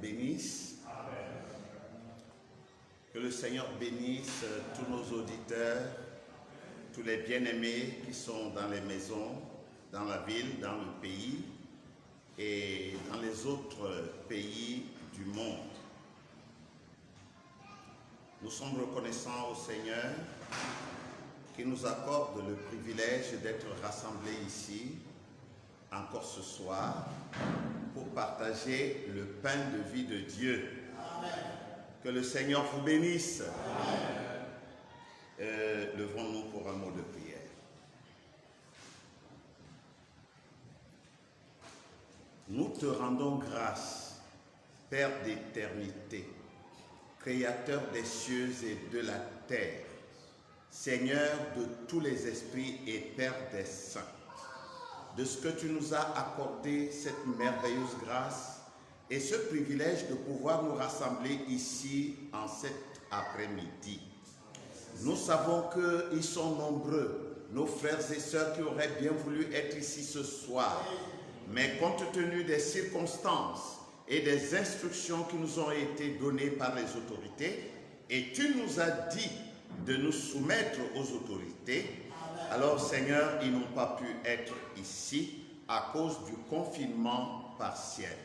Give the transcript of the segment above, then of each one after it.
bénisse. Amen. Que le Seigneur bénisse tous nos auditeurs, tous les bien-aimés qui sont dans les maisons, dans la ville, dans le pays et dans les autres pays du monde. Nous sommes reconnaissants au Seigneur qui nous accorde le privilège d'être rassemblés ici, encore ce soir, pour partager le pain de vie de Dieu. Amen. Que le Seigneur vous bénisse. Levons-nous pour un mot de prière. Nous te rendons grâce, Père d'éternité, Créateur des cieux et de la terre, Seigneur de tous les esprits et Père des saints, de ce que tu nous as accordé cette merveilleuse grâce et ce privilège de pouvoir nous rassembler ici en cet après-midi. Nous savons qu'ils sont nombreux, nos frères et sœurs qui auraient bien voulu être ici ce soir, mais compte tenu des circonstances et des instructions qui nous ont été données par les autorités, et tu nous as dit de nous soumettre aux autorités, alors Seigneur, ils n'ont pas pu être ici à cause du confinement partiel.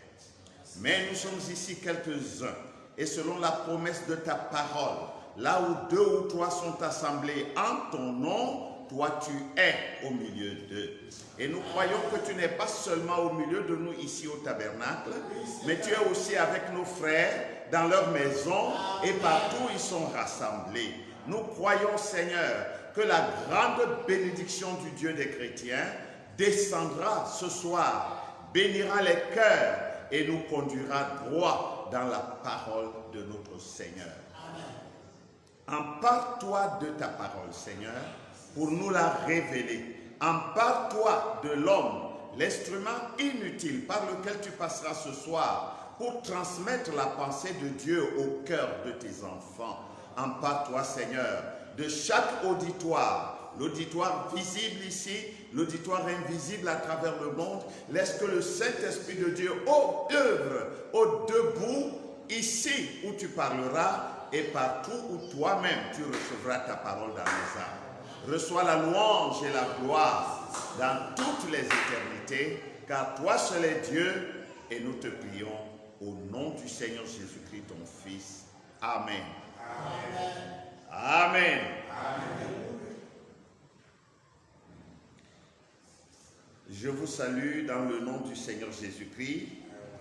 Mais nous sommes ici quelques-uns, et selon la promesse de ta parole, là où 2 ou 3 sont assemblés en ton nom, toi tu es au milieu d'eux. Et nous croyons que tu n'es pas seulement au milieu de nous ici au tabernacle, mais tu es aussi avec nos frères dans leur maison et partout où ils sont rassemblés. Nous croyons, Seigneur, que la grande bénédiction du Dieu des chrétiens descendra ce soir, bénira les cœurs et nous conduira droit dans la parole de notre Seigneur. Empare-toi de ta parole, Seigneur, pour nous la révéler. Empare-toi de l'homme, l'instrument inutile par lequel tu passeras ce soir pour transmettre la pensée de Dieu au cœur de tes enfants. Empare-toi, Seigneur, de chaque auditoire, l'auditoire visible ici, l'auditoire invisible à travers le monde. Laisse que le Saint-Esprit de Dieu œuvre au debout, ici où tu parleras et partout où toi-même tu recevras ta parole dans les âmes. Reçois la louange et la gloire dans toutes les éternités, car toi seul es Dieu, et nous te prions au nom du Seigneur Jésus-Christ, ton Fils. Amen. Amen. Amen. Amen. Je vous salue dans le nom du Seigneur Jésus-Christ.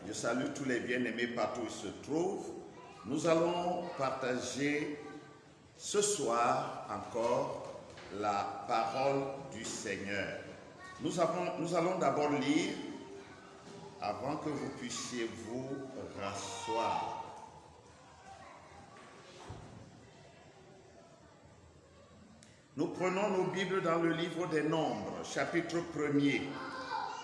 Je salue tous les bien-aimés partout où ils se trouvent. Nous allons partager ce soir encore la parole du Seigneur. Nous allons d'abord lire avant que vous puissiez vous rasseoir. Nous prenons nos Bibles dans le livre des Nombres, chapitre 1er.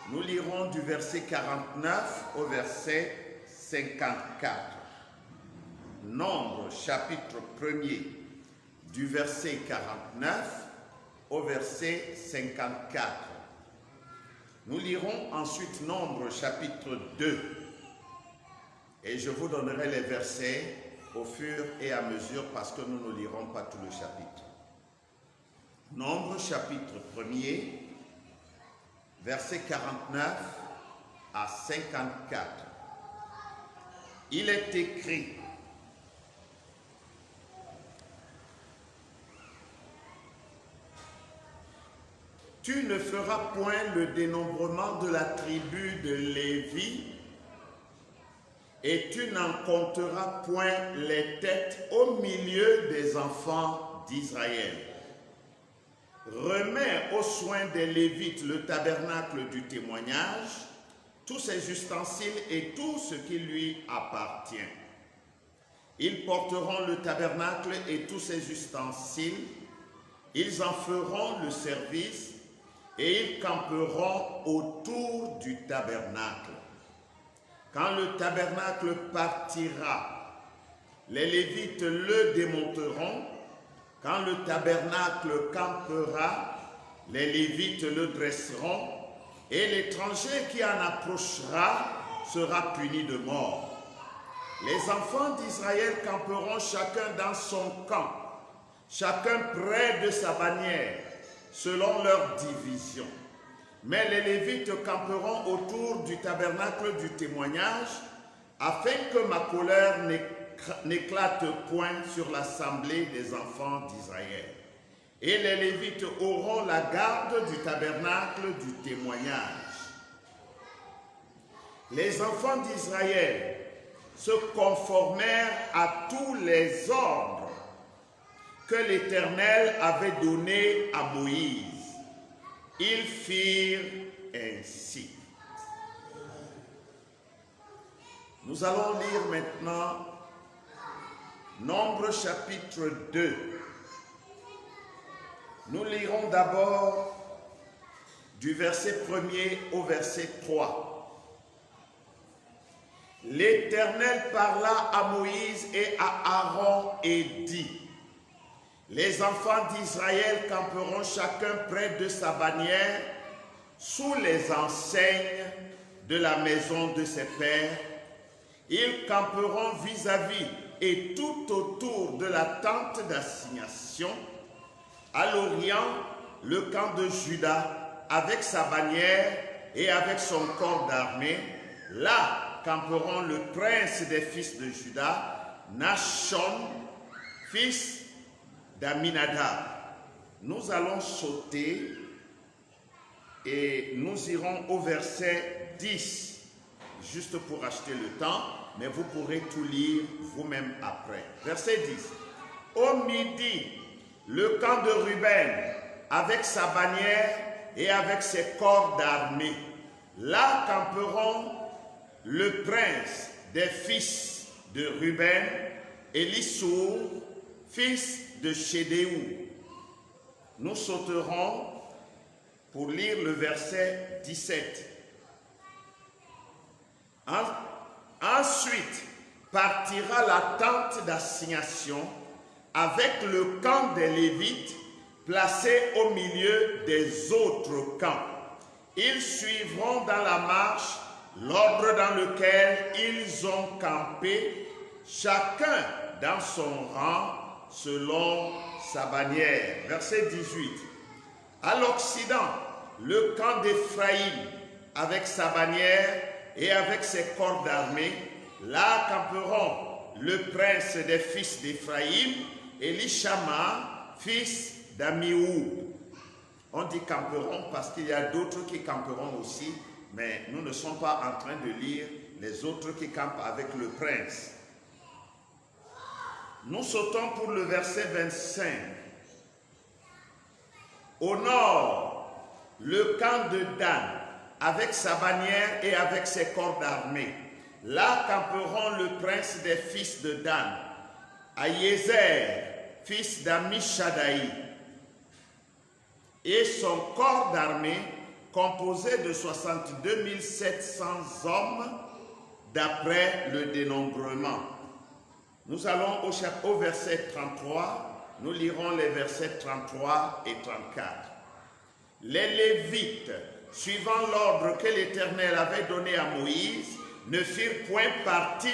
Nous lirons du verset 49 au verset 54. Nombres, chapitre 1er, du verset 49 au verset 54. Nous lirons ensuite Nombres, chapitre 2. Et je vous donnerai les versets au fur et à mesure parce que nous ne lirons pas tout le chapitre. Nombres, chapitre 1er, verset 49 à 54. Il est écrit: tu ne feras point le dénombrement de la tribu de Lévi, et tu n'en compteras point les têtes au milieu des enfants d'Israël. Remets aux soins des Lévites le tabernacle du témoignage, tous ses ustensiles et tout ce qui lui appartient. Ils porteront le tabernacle et tous ses ustensiles, ils en feront le service, et ils camperont autour du tabernacle. Quand le tabernacle partira, les Lévites le démonteront. Quand le tabernacle campera, les Lévites le dresseront, et l'étranger qui en approchera sera puni de mort. Les enfants d'Israël camperont chacun dans son camp, chacun près de sa bannière, selon leur division. Mais les Lévites camperont autour du tabernacle du témoignage, afin que ma colère n'éclate point sur l'assemblée des enfants d'Israël. Et les Lévites auront la garde du tabernacle du témoignage. Les enfants d'Israël se conformèrent à tous les ordres que l'Éternel avait donnés à Moïse. Ils firent ainsi. Nous allons lire maintenant Nombre chapitre 2. Nous lirons d'abord du verset 1er au verset 3. L'Éternel parla à Moïse et à Aaron et dit: les enfants d'Israël camperont chacun près de sa bannière, sous les enseignes de la maison de ses pères. Ils camperont vis-à-vis et tout autour de la tente d'assignation. À l'orient, le camp de Juda, avec sa bannière et avec son corps d'armée. Là camperont le prince des fils de Juda, Nachshon, fils d'Aminadab. Nous allons sauter et nous irons au verset 10, juste pour acheter le temps, mais vous pourrez tout lire vous-même après. Verset 10. Au midi, le camp de Ruben, avec sa bannière et avec ses corps d'armée. Là camperont le prince des fils de Ruben, Élissour, fils de Chédéou. Nous sauterons pour lire le verset 17. Ensuite partira la tente d'assignation avec le camp des Lévites placé au milieu des autres camps. Ils suivront dans la marche l'ordre dans lequel ils ont campé, chacun dans son rang, selon sa bannière. Verset 18. À l'Occident, le camp d'Éphraïm, avec sa bannière et avec ses corps d'armée. Là camperont le prince des fils d'Éphraïm, Élishama, fils d'Amioud. On dit camperont parce qu'il y a d'autres qui camperont aussi, mais nous ne sommes pas en train de lire les autres qui campent avec le prince. Nous sautons pour le verset 25. Au nord, le camp de Dan, avec sa bannière et avec ses corps d'armée. Là camperont le prince des fils de Dan, Aïézer, fils d'Amishadaï, et son corps d'armée composé de 62 700 hommes d'après le dénombrement. Nous allons au verset 33, nous lirons les versets 33 et 34. Les Lévites, suivant l'ordre que l'Éternel avait donné à Moïse, ne firent point partie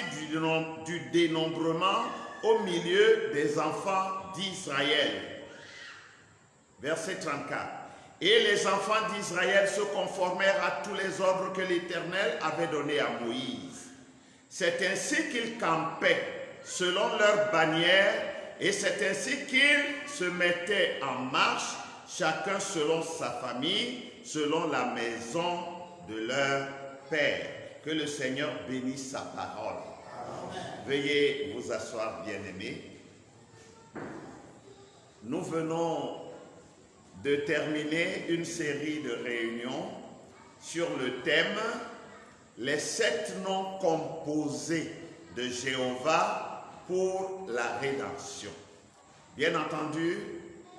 du dénombrement au milieu des enfants d'Israël. Verset 34. Et les enfants d'Israël se conformèrent à tous les ordres que l'Éternel avait donnés à Moïse. C'est ainsi qu'ils campaient selon leur bannière, et c'est ainsi qu'ils se mettaient en marche, chacun selon sa famille, selon la maison de leur père. Que le Seigneur bénisse sa parole. Amen. Veuillez vous asseoir, bien-aimés. Nous venons de terminer une série de réunions sur le thème « Les 7 noms composés de Jéhovah pour la rédemption ». Bien entendu,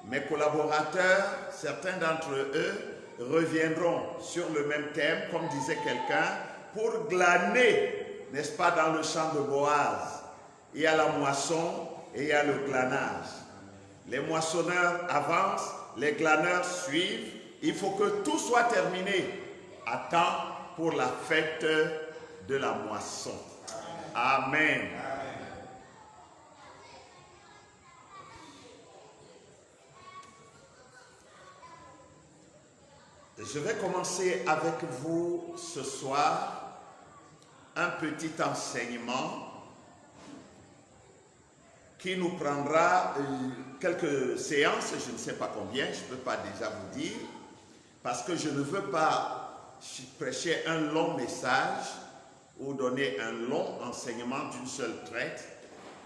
mes collaborateurs, certains d'entre eux, reviendront sur le même thème, comme disait quelqu'un, pour glaner, n'est-ce pas, dans le champ de Boaz. Il y a la moisson et il y a le glanage. Les moissonneurs avancent, les glaneurs suivent. Il faut que tout soit terminé à temps pour la fête de la moisson. Amen. Je vais commencer avec vous ce soir un petit enseignement qui nous prendra quelques séances, je ne sais pas combien, je ne peux pas déjà vous dire, parce que je ne veux pas prêcher un long message ou donner un long enseignement d'une seule traite.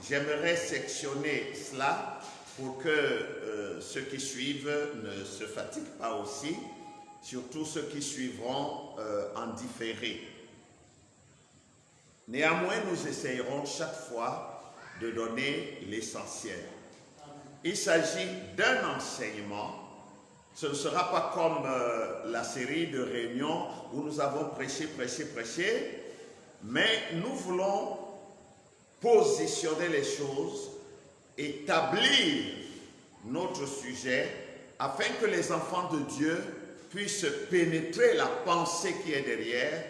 J'aimerais sectionner cela pour que ceux qui suivent ne se fatiguent pas aussi, surtout ceux qui suivront en différé. Néanmoins, nous essayerons chaque fois de donner l'essentiel. Il s'agit d'un enseignement. Ce ne sera pas comme la série de réunions où nous avons prêché, mais nous voulons positionner les choses, établir notre sujet, afin que les enfants de Dieu puissent pénétrer la pensée qui est derrière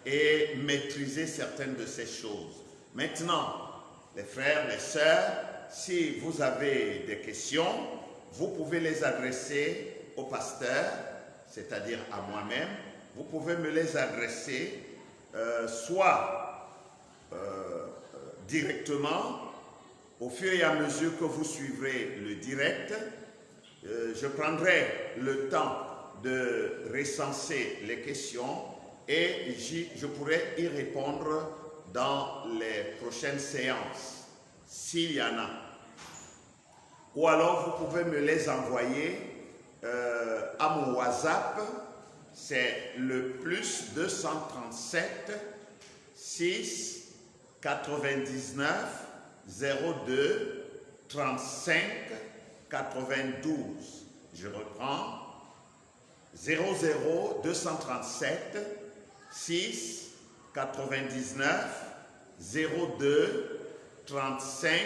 et maîtriser certaines de ces choses. Maintenant, les frères, les sœurs, si vous avez des questions, vous pouvez les adresser au pasteur, c'est-à-dire à moi-même. Vous pouvez me les adresser soit directement, au fur et à mesure que vous suivrez le direct. Je prendrai le temps de recenser les questions et je pourrai y répondre dans les prochaines séances, s'il y en a. Ou alors vous pouvez me les envoyer à mon WhatsApp, c'est le plus 237 6 99 02 35 92. Je reprends, 00 237 6 99 02 35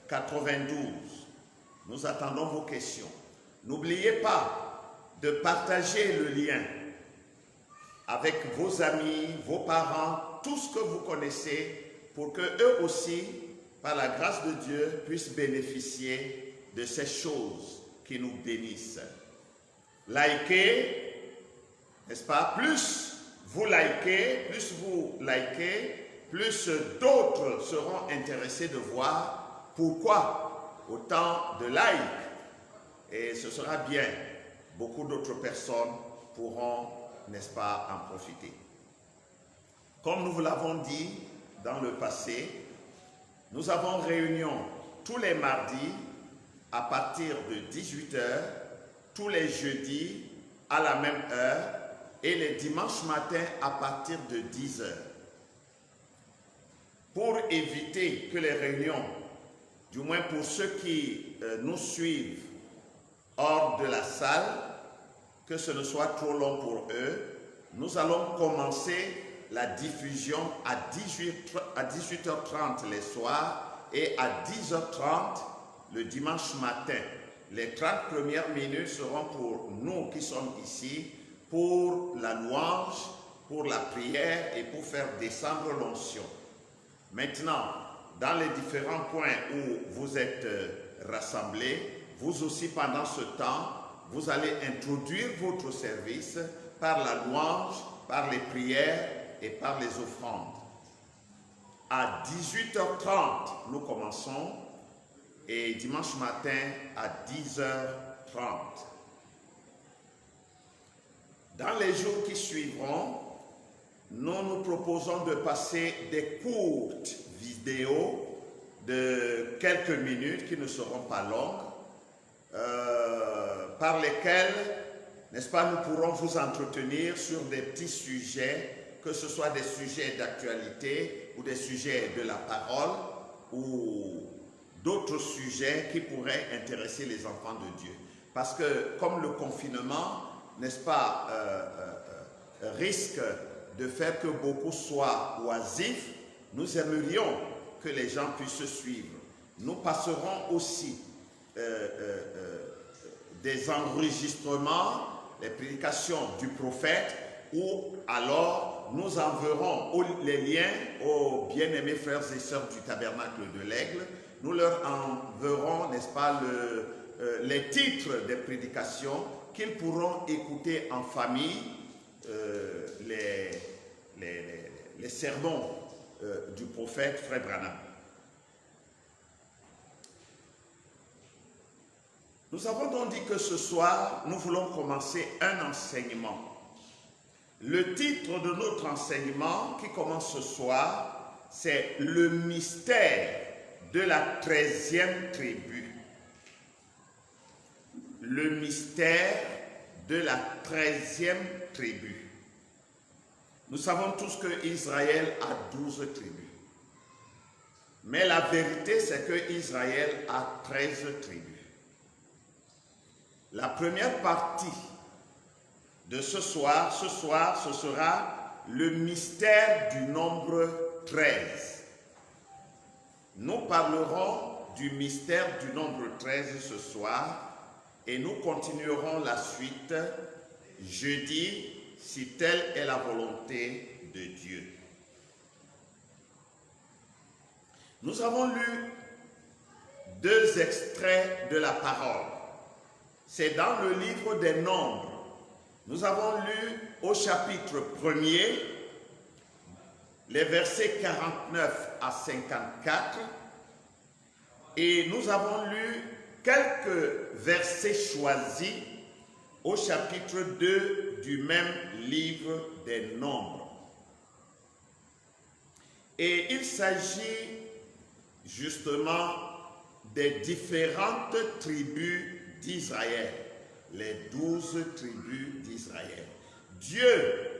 92. Nous attendons vos questions. N'oubliez pas de partager le lien avec vos amis, vos parents, tout ce que vous connaissez, pour que eux aussi, par la grâce de Dieu, puissent bénéficier de ces choses qui nous bénissent. Likez, n'est-ce pas? Plus vous likez, plus d'autres seront intéressés de voir pourquoi autant de likes. Et ce sera bien. Beaucoup d'autres personnes pourront, n'est-ce pas, en profiter. Comme nous vous l'avons dit dans le passé, nous avons réunion tous les mardis à partir de 18h, tous les jeudis à la même heure et les dimanches matins à partir de 10h. Pour éviter que les réunions, du moins pour ceux qui nous suivent hors de la salle, que ce ne soit trop long pour eux, nous allons commencer la diffusion à 18h30 les soirs et à 10h30 le dimanche matin. Les 30 premières minutes seront pour nous qui sommes ici, pour la louange, pour la prière et pour faire descendre l'onction. Maintenant, dans les différents points où vous êtes rassemblés, vous aussi pendant ce temps, vous allez introduire votre service par la louange, par les prières et par les offrandes. À 18h30, nous commençons et dimanche matin à 10h30. Dans les jours qui suivront, nous nous proposons de passer des courtes vidéos de quelques minutes qui ne seront pas longues, par lesquelles, n'est-ce pas, nous pourrons vous entretenir sur des petits sujets, que ce soit des sujets d'actualité ou des sujets de la parole ou d'autres sujets qui pourraient intéresser les enfants de Dieu. Parce que comme le confinement, n'est-ce pas, risque de faire que beaucoup soient oisifs, nous aimerions que les gens puissent suivre. Nous passerons aussi des enregistrements, les prédications du prophète, ou alors nous enverrons les liens aux bien-aimés frères et sœurs du tabernacle de l'Aigle. Nous leur enverrons, n'est-ce pas, les titres des prédications qu'ils pourront écouter en famille, les sermons du prophète Frère Branham. Nous avons donc dit que ce soir, nous voulons commencer un enseignement. Le titre de notre enseignement qui commence ce soir, c'est « Le mystère de la 13e tribu ». Le mystère de la 13e tribu. Nous savons tous que Israël a 12 tribus. Mais la vérité, c'est que Israël a 13 tribus. La première partie de ce soir, ce sera le mystère du nombre 13. Nous parlerons du mystère du nombre 13 ce soir et nous continuerons la suite jeudi, si telle est la volonté de Dieu. Nous avons lu 2 extraits de la parole. C'est dans le livre des Nombres. Nous avons lu au chapitre 1er, les versets 49 à 54, et nous avons lu quelques versets choisis au chapitre 2 du même livre des Nombres. Et il s'agit justement des différentes tribus d'Israël, les 12 tribus d'Israël. Dieu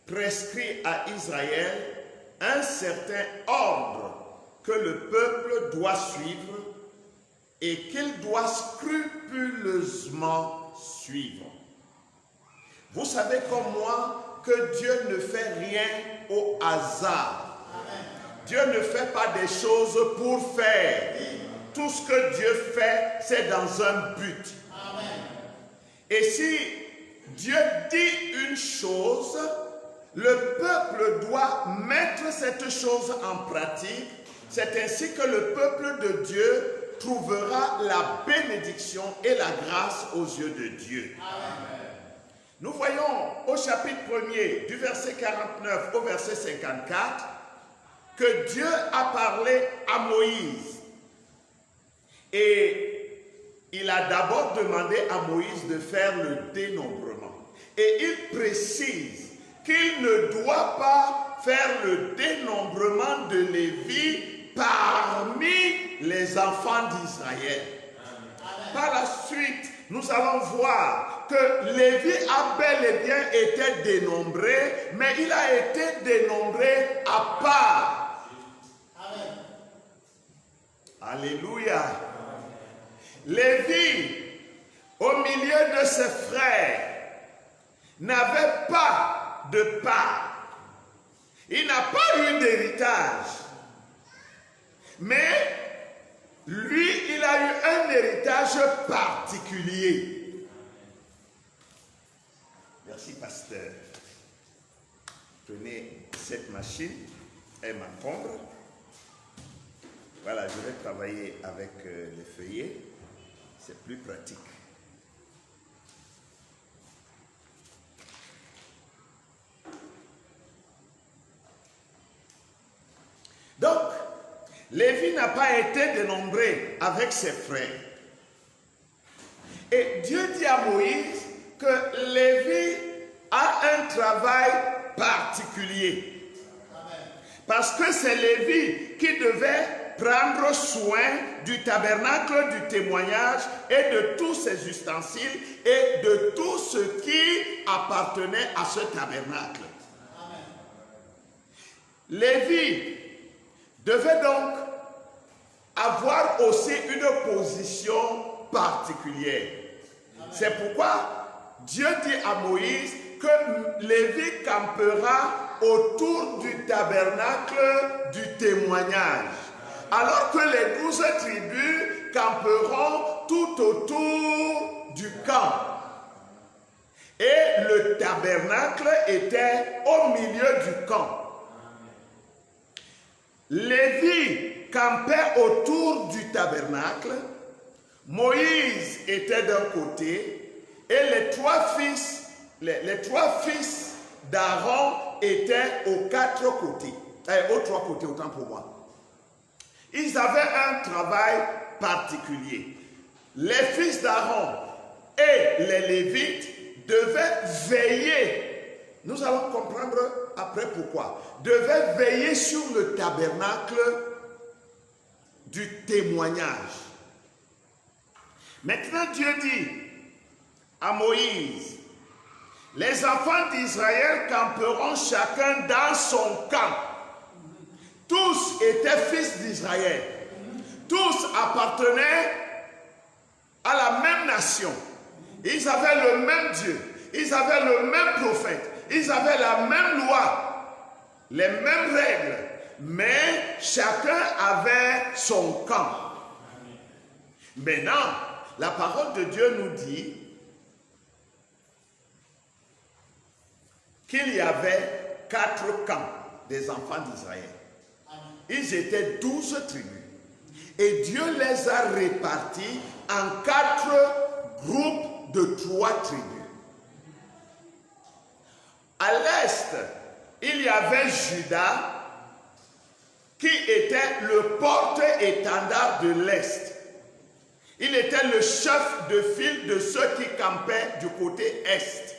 prescrit à Israël un certain ordre que le peuple doit suivre et qu'il doit scrupuleusement suivre. Vous savez comme moi que Dieu ne fait rien au hasard. Dieu ne fait pas des choses pour faire. Tout ce que Dieu fait, c'est dans un but. Amen. Et si Dieu dit une chose, le peuple doit mettre cette chose en pratique. C'est ainsi que le peuple de Dieu trouvera la bénédiction et la grâce aux yeux de Dieu. Amen. Nous voyons au chapitre 1er, du verset 49 au verset 54, que Dieu a parlé à Moïse. Et il a d'abord demandé à Moïse de faire le dénombrement. Et il précise qu'il ne doit pas faire le dénombrement de Lévi parmi les enfants d'Israël. Par la suite, nous allons voir que Lévi a bel et bien été dénombré, mais il a été dénombré à part. Amen. Alléluia. Lévi, au milieu de ses frères, n'avait pas de part. Il n'a pas eu d'héritage. Mais lui, il a eu un héritage particulier. Merci, pasteur. Prenez cette machine et ma combre. Voilà, je vais travailler avec les feuillets. C'est plus pratique. Donc, Lévi n'a pas été dénombré avec ses frères. Et Dieu dit à Moïse que Lévi a un travail particulier. Parce que c'est Lévi qui devait prendre soin du tabernacle du témoignage et de tous ses ustensiles et de tout ce qui appartenait à ce tabernacle. Amen. Lévi devait donc avoir aussi une position particulière. Amen. C'est pourquoi Dieu dit à Moïse que Lévi campera autour du tabernacle du témoignage, alors que les 12 tribus camperont tout autour du camp. Et le tabernacle était au milieu du camp. Lévi campait autour du tabernacle. Moïse était d'un côté et les trois fils d'Aaron étaient aux quatre côtés. Aux trois côtés, autant pour moi. Ils avaient un travail particulier. Les fils d'Aaron et les Lévites devaient veiller. Nous allons comprendre après pourquoi. Devaient veiller sur le tabernacle du témoignage. Maintenant, Dieu dit à Moïse, les enfants d'Israël camperont chacun dans son camp. Tous étaient fils d'Israël. Tous appartenaient à la même nation. Ils avaient le même Dieu. Ils avaient le même prophète. Ils avaient la même loi. Les mêmes règles. Mais chacun avait son camp. Maintenant, la parole de Dieu nous dit qu'il y avait 4 camps des enfants d'Israël. Ils étaient 12 tribus. Et Dieu les a répartis en 4 groupes de 3 tribus. À l'est, il y avait Juda qui était le porte-étendard de l'est. Il était le chef de file de ceux qui campaient du côté est.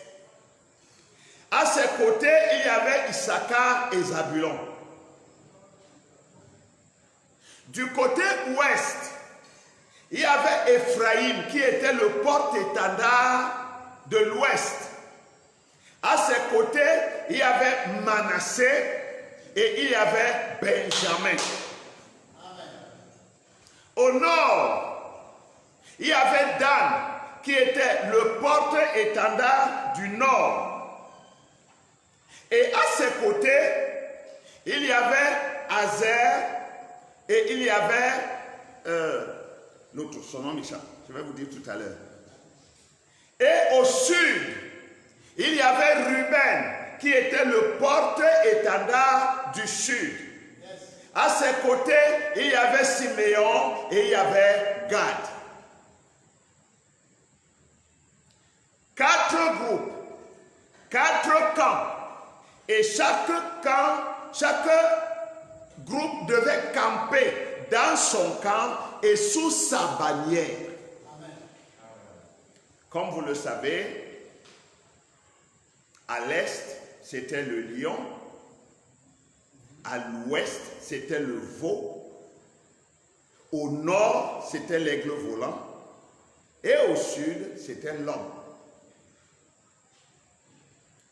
À ses côtés, il y avait Issachar et Zabulon. Du côté ouest, il y avait Ephraïm qui était le porte-étendard de l'ouest. À ses côtés, il y avait Manassé et il y avait Benjamin. Au nord, il y avait Dan qui était le porte-étendard du nord. Et à ses côtés, il y avait Azer et il y avait l'autre, son nom Michel, je vais vous dire tout à l'heure. Et au sud, il y avait Ruben qui était le porte-étendard du sud. À ses côtés, il y avait Siméon et il y avait Gad. 4 groupes, 4 camps. Et chaque groupe devait camper dans son camp et sous sa bannière. Comme vous le savez, à l'est, c'était le lion. À l'ouest, c'était le veau. Au nord, c'était l'aigle volant. Et au sud, c'était l'homme.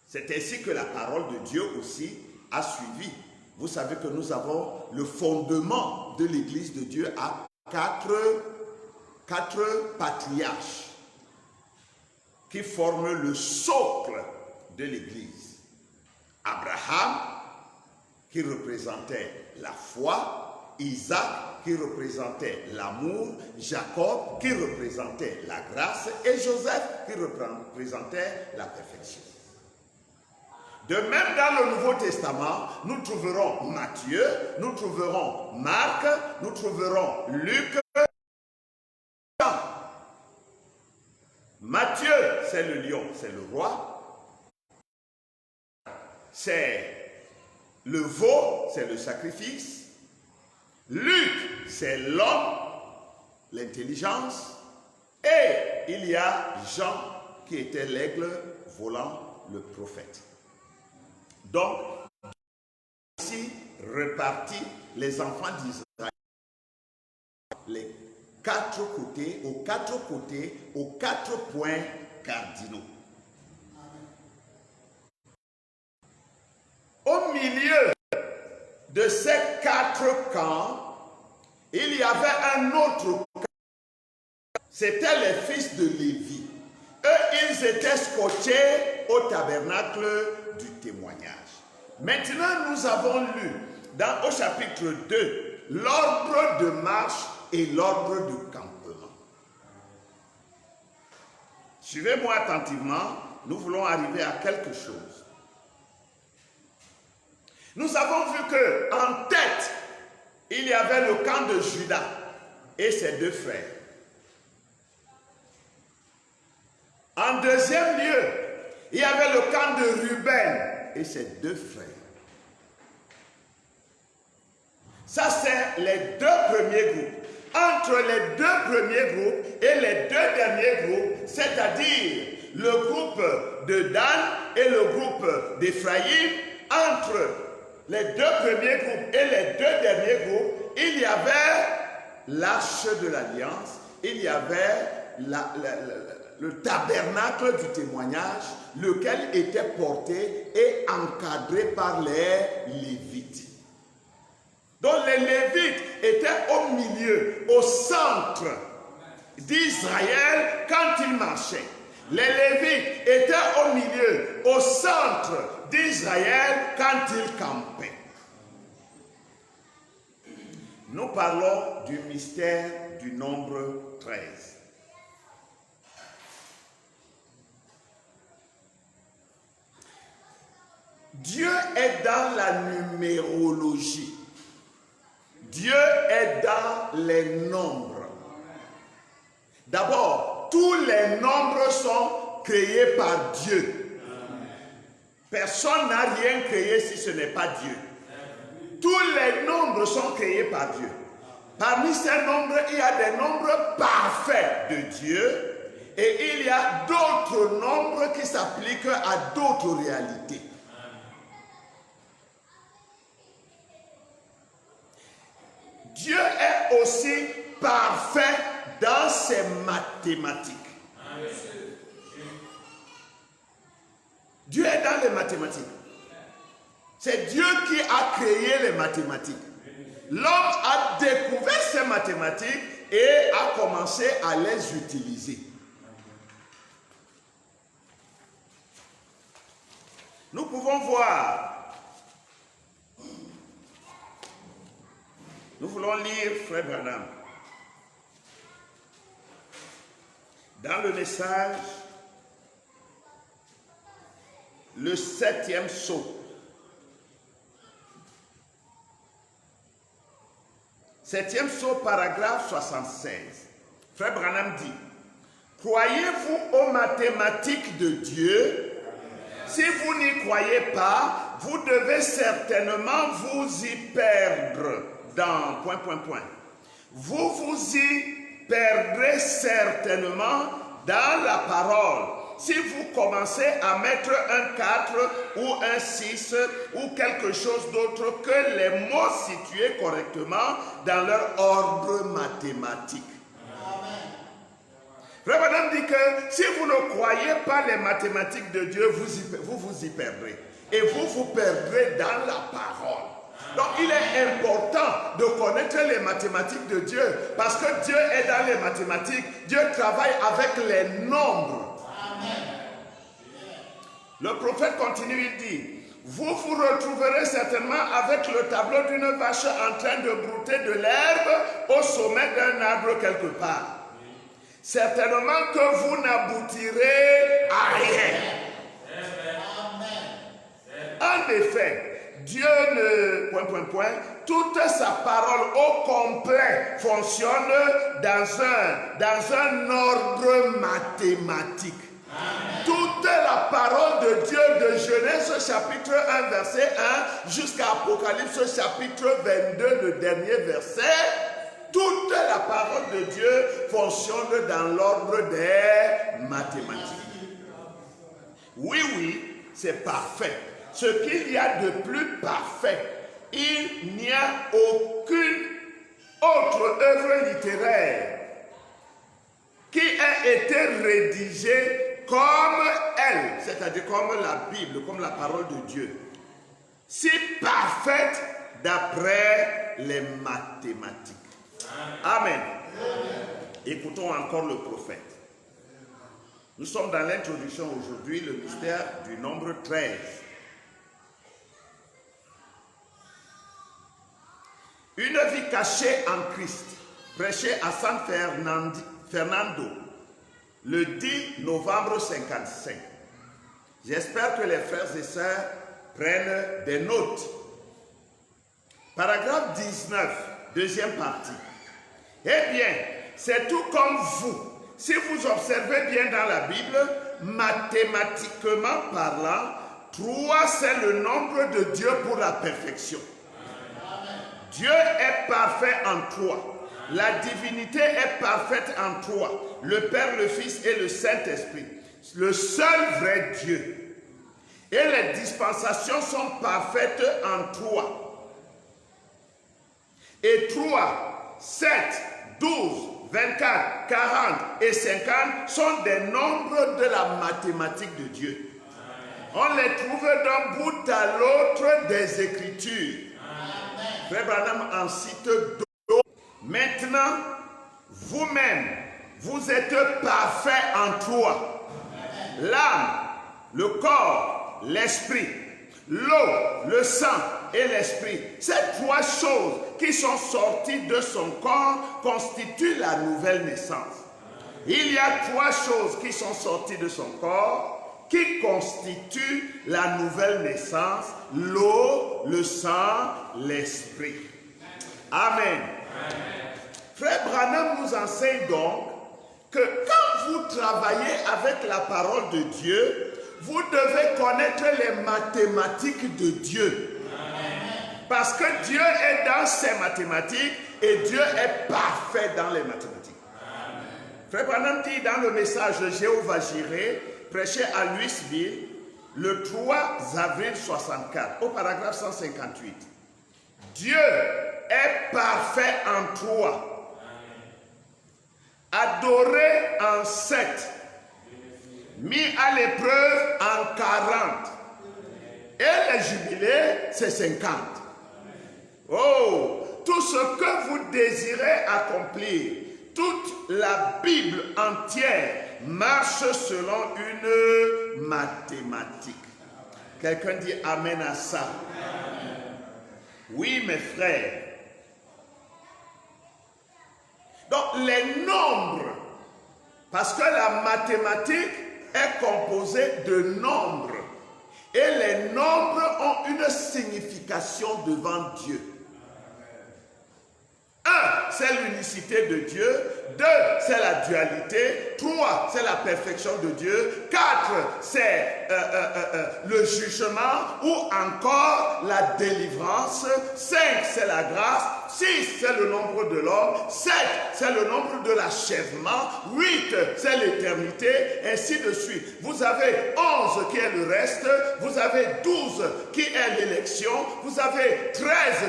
C'est ainsi que la parole de Dieu aussi a suivi. Vous savez que nous avons le fondement de l'Église de Dieu à 4 patriarches qui forment le socle de l'Église. Abraham, qui représentait la foi, Isaac, qui représentait l'amour, Jacob, qui représentait la grâce, et Joseph, qui représentait la perfection. De même, dans le Nouveau Testament, nous trouverons Matthieu, nous trouverons Marc, nous trouverons Luc. Matthieu, c'est le lion, c'est le roi. C'est le veau, c'est le sacrifice. Luc, c'est l'homme, l'intelligence. Et il y a Jean, qui était l'aigle volant, le prophète. Donc, ici repartis les enfants d'Israël, les 4 côtés, aux 4 côtés, aux 4 points cardinaux. Au milieu de ces 4 camps, il y avait un autre camp. C'était les fils de Lévi. Eux, ils étaient scotchés au tabernacle du témoignage. Maintenant, nous avons lu au chapitre 2 l'ordre de marche et l'ordre de campement. Suivez-moi attentivement nous voulons arriver à quelque chose. Nous avons vu qu'en tête, il y avait le camp de Judas et ses deux frères. En deuxième lieu, il y avait le camp de Ruben et ses deux frères. Ça, c'est les deux premiers groupes. Entre les deux premiers groupes et les deux derniers groupes, c'est-à-dire le groupe de Dan et le groupe d'Éphraïm, entre les deux premiers groupes et les deux derniers groupes, il y avait l'arche de l'alliance, il y avait le tabernacle du témoignage, lequel était porté et encadré par les Lévites. Donc les Lévites étaient au milieu, au centre d'Israël quand ils marchaient. Les Lévites étaient au milieu, au centre d'Israël quand ils campaient. Nous parlons du mystère du nombre 13. Dieu est dans la numérologie. Dieu est dans les nombres. D'abord, tous les nombres sont créés par Dieu. Personne n'a rien créé si ce n'est pas Dieu. Tous les nombres sont créés par Dieu. Parmi ces nombres, il y a des nombres parfaits de Dieu et il y a d'autres nombres qui s'appliquent à d'autres réalités. Dieu est aussi parfait dans ses mathématiques. Dieu est dans les mathématiques. C'est Dieu qui a créé les mathématiques. L'homme a découvert ces mathématiques et a commencé à les utiliser. Nous pouvons voir. Nous voulons lire Frère Branham. Dans le message, le 7e sceau. 7e sceau, paragraphe 76. Frère Branham dit: croyez-vous aux mathématiques de Dieu? Si vous n'y croyez pas, vous devez certainement vous y perdre dans ... Vous vous y perdrez certainement dans la parole. Si vous commencez à mettre un 4 ou un 6 ou quelque chose d'autre que les mots situés correctement dans leur ordre mathématique. Frère Branham dit que si vous ne croyez pas les mathématiques de Dieu, vous vous y perdrez. Et vous vous perdrez dans la parole. Donc il est important de connaître les mathématiques de Dieu parce que Dieu est dans les mathématiques. Dieu travaille avec les nombres. Le prophète continue, il dit: vous vous retrouverez certainement avec le tableau d'une vache en train de brouter de l'herbe au sommet d'un arbre quelque part. Certainement que vous n'aboutirez à rien. En effet, Dieu ne... toute sa parole au complet fonctionne dans un ordre mathématique. Amen. Toute la parole de Dieu de Genèse chapitre 1 verset 1 jusqu'à Apocalypse chapitre 22, le dernier verset, toute la parole de Dieu fonctionne dans l'ordre des mathématiques. Oui, c'est parfait. Ce qu'il y a de plus parfait, il n'y a aucune autre œuvre littéraire qui a été rédigée comme elle, c'est-à-dire comme la Bible, comme la parole de Dieu, si parfaite d'après les mathématiques. Amen. Écoutons encore le prophète. Nous sommes dans l'introduction aujourd'hui, le mystère du nombre 13. Une vie cachée en Christ, prêchée à San Fernando, le 10 novembre 55. J'espère que les frères et sœurs prennent des notes. Paragraphe 19, deuxième partie. Eh bien, c'est tout comme vous. Si vous observez bien dans la Bible, mathématiquement parlant, 3 c'est le nombre de Dieu pour la perfection. Dieu est parfait en 3. La divinité est parfaite en 3. Le Père, le Fils et le Saint-Esprit. Le seul vrai Dieu. Et les dispensations sont parfaites en 3. Et 3, 7, 12, 24, 40 et 50 sont des nombres de la mathématique de Dieu. On les trouve d'un bout à l'autre des Écritures. Frère Branham en cite d'autres. Maintenant, vous-même, vous êtes parfaits en 3. L'âme, le corps, l'esprit, l'eau, le sang et l'esprit. Ces 3 choses qui sont sorties de son corps constituent la nouvelle naissance. Il y a 3 choses qui sont sorties de son corps qui constituent la nouvelle naissance: l'eau, le sang, l'esprit. Amen. Frère Branham nous enseigne donc que quand vous travaillez avec la parole de Dieu, vous devez connaître les mathématiques de Dieu. Parce que Dieu est dans ses mathématiques et Dieu est parfait dans les mathématiques. Frère Branham dit dans le message de Jéhovah Jireh, prêché à Louisville, le 3 avril 64, au paragraphe 158. Dieu est parfait en 3, adoré en 7, mis à l'épreuve en 40, et les jubilés, c'est 50. Oh, tout ce que vous désirez accomplir, toute la Bible entière marche selon une mathématique. Quelqu'un dit amen à ça. Oui, mes frères. Donc, les nombres, parce que la mathématique est composée de nombres, et les nombres ont une signification devant Dieu. 1, c'est l'unicité de Dieu. 2, c'est la dualité. 3, c'est la perfection de Dieu. 4, c'est le jugement ou encore la délivrance. 5, c'est la grâce. 6, c'est le nombre de l'homme. 7, c'est le nombre de l'achèvement. 8, c'est l'éternité. Ainsi de suite. Vous avez 11 qui est le reste. Vous avez 12 qui est l'élection. Vous avez 13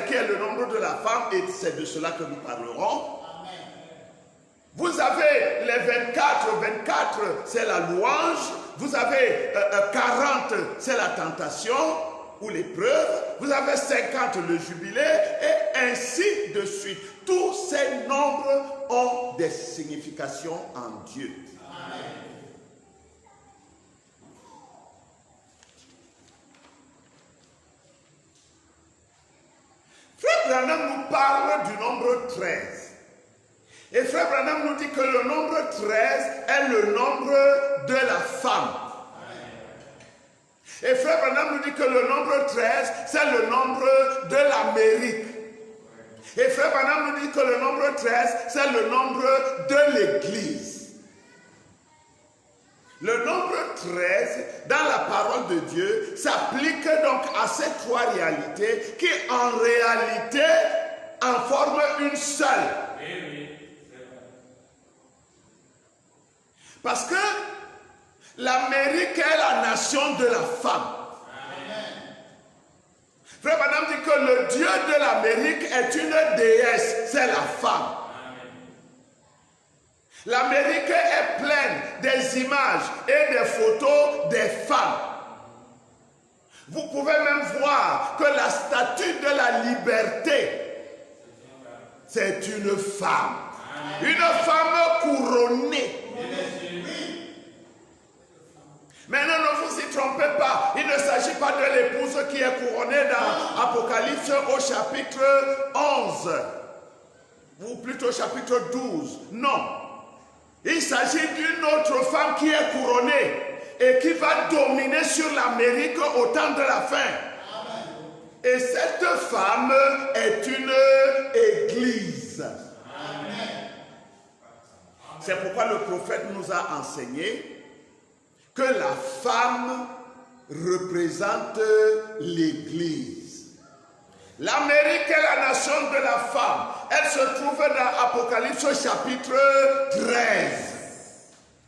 qui est le nombre de la femme. Et c'est de cela que nous parlerons. Vous avez les 24 c'est la louange. Vous avez 40, c'est la tentation ou l'épreuve. Vous avez 50, le jubilé, et ainsi de suite. Tous ces nombres ont des significations en Dieu. Amen. Frère Branham nous parle du nombre 13. Et Frère Branham nous dit que le nombre 13 est le nombre de la femme. Et Frère Branham nous dit que le nombre 13, c'est le nombre de l'Amérique. Et Frère Branham nous dit que le nombre 13, c'est le nombre de l'Église. Le nombre 13, dans la parole de Dieu, s'applique donc à ces 3 réalités qui, en réalité, en forment une seule. Parce que l'Amérique est la nation de la femme. Frère Branham dit que le Dieu de l'Amérique est une déesse, c'est la femme. L'Amérique est pleine des images et des photos des femmes. Vous pouvez même voir que la statue de la liberté, c'est une femme. Une femme couronnée. Maintenant, ne vous y trompez pas. Il ne s'agit pas de l'épouse qui est couronnée dans Apocalypse au chapitre 11. Ou plutôt chapitre 12. Non. Il s'agit d'une autre femme qui est couronnée. et qui va dominer sur l'Amérique au temps de la fin. Et cette femme est une église. C'est pourquoi le prophète nous a enseigné que la femme représente l'église. L'Amérique est la nation de la femme. Elle se trouve dans Apocalypse chapitre 13.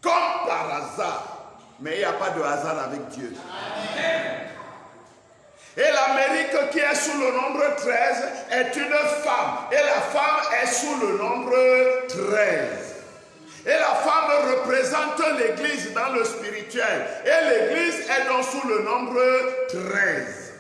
Comme par hasard. Mais il n'y a pas de hasard avec Dieu. Amen. Et l'Amérique qui est sous le nombre 13 est une femme. Et la femme est sous le nombre 13. Et la femme représente l'église dans le spirituel. Et l'église est donc sous le nombre 13.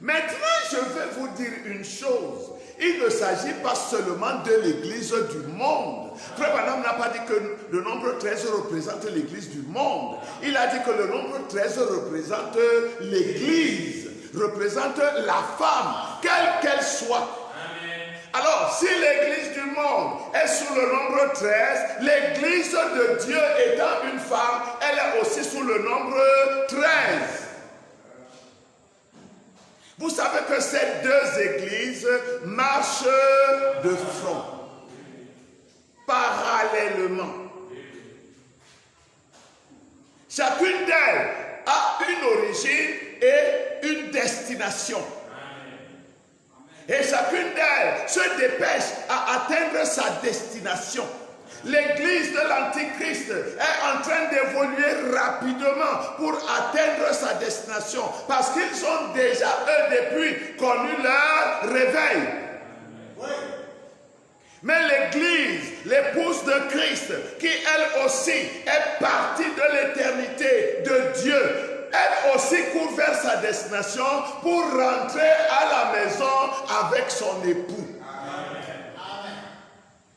Maintenant, je vais vous dire une chose. Il ne s'agit pas seulement de l'église du monde. Frère Branham n'a pas dit que le nombre 13 représente l'église du monde. Il a dit que le nombre 13 représente l'église, représente la femme, quelle qu'elle soit. Alors, si l'église du monde est sous le nombre 13, l'église de Dieu étant une femme, elle est aussi sous le nombre 13. Vous savez que ces deux églises marchent de front, parallèlement. Chacune d'elles a une origine et une destination. Et chacune d'elles se dépêche à atteindre sa destination. L'église de l'Antichrist est en train d'évoluer rapidement pour atteindre sa destination. Parce qu'ils ont déjà, eux, depuis connu leur réveil. Oui. Mais l'église, l'épouse de Christ, qui elle aussi est partie de l'éternité de Dieu, elle aussi court vers sa destination pour rentrer à la maison avec son époux. Amen.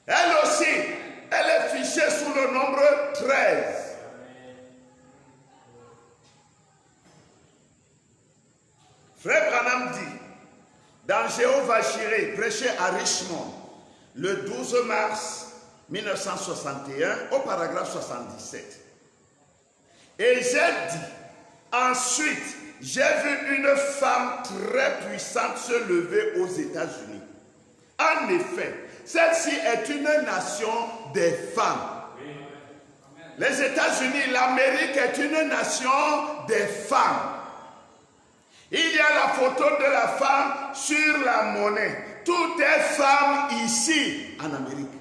Elle aussi, elle est fichée sous le nombre 13. Frère Branham dit, dans Jéhovah Jireh, prêché à Richmond, le 12 mars 1961, au paragraphe 77. Et j'ai dit, ensuite, j'ai vu une femme très puissante se lever aux États-Unis. En effet, celle-ci est une nation des femmes. Les États-Unis, l'Amérique est une nation des femmes. Il y a la photo de la femme sur la monnaie. Tout est femme ici, en Amérique.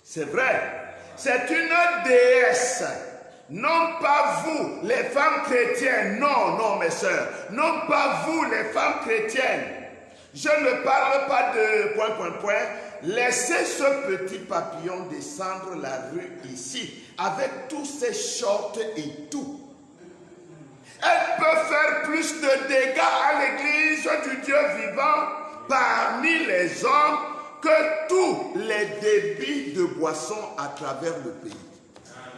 C'est vrai. C'est une déesse. Non pas vous, les femmes chrétiennes. Non, non, mes sœurs. Non pas vous, les femmes chrétiennes. Je ne parle pas de ... Laissez ce petit papillon descendre la rue ici, avec tous ses shorts et tout. Elle peut faire plus de dégâts à l'église du Dieu vivant parmi les hommes que tous les débits de boissons à travers le pays.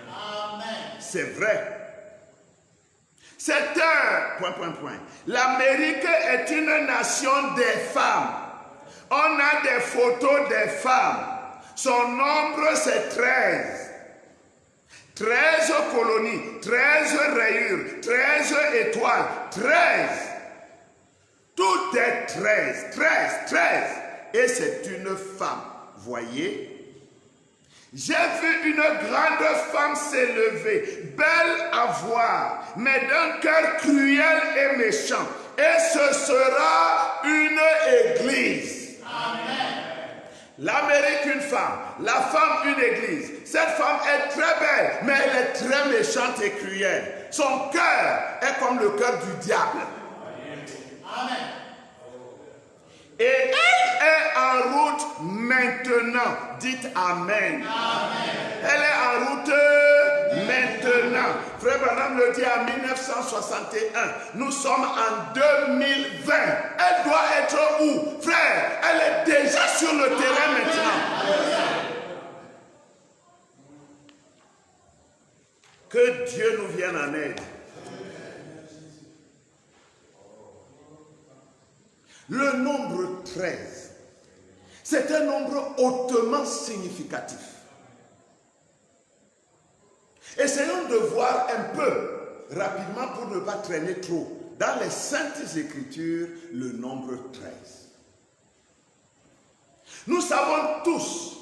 Amen. C'est vrai. C'est un ... L'Amérique est une nation des femmes. On a des photos des femmes. Son nombre c'est 13. 13 colonies, 13 rayures, 13 étoiles, 13. Tout est 13, 13. Et c'est une femme. Voyez? J'ai vu une grande femme s'élever, belle à voir, mais d'un cœur cruel et méchant. Et ce sera une église. Amen. L'Amérique, une femme. La femme, une église. Cette femme est très belle, mais elle est très méchante et cruelle. Son cœur est comme le cœur du diable. Amen. Et elle est en route maintenant. Dites Amen. Amen. Elle est en route maintenant. Frère Branham le dit en 1961. Nous sommes en 2020. Elle doit être où? Frère, elle est déjà sur le terrain maintenant. Que Dieu nous vienne en aide. Le nombre 13, c'est un nombre hautement significatif. Essayons de voir un peu, rapidement pour ne pas traîner trop, dans les Saintes Écritures, le nombre 13. Nous savons tous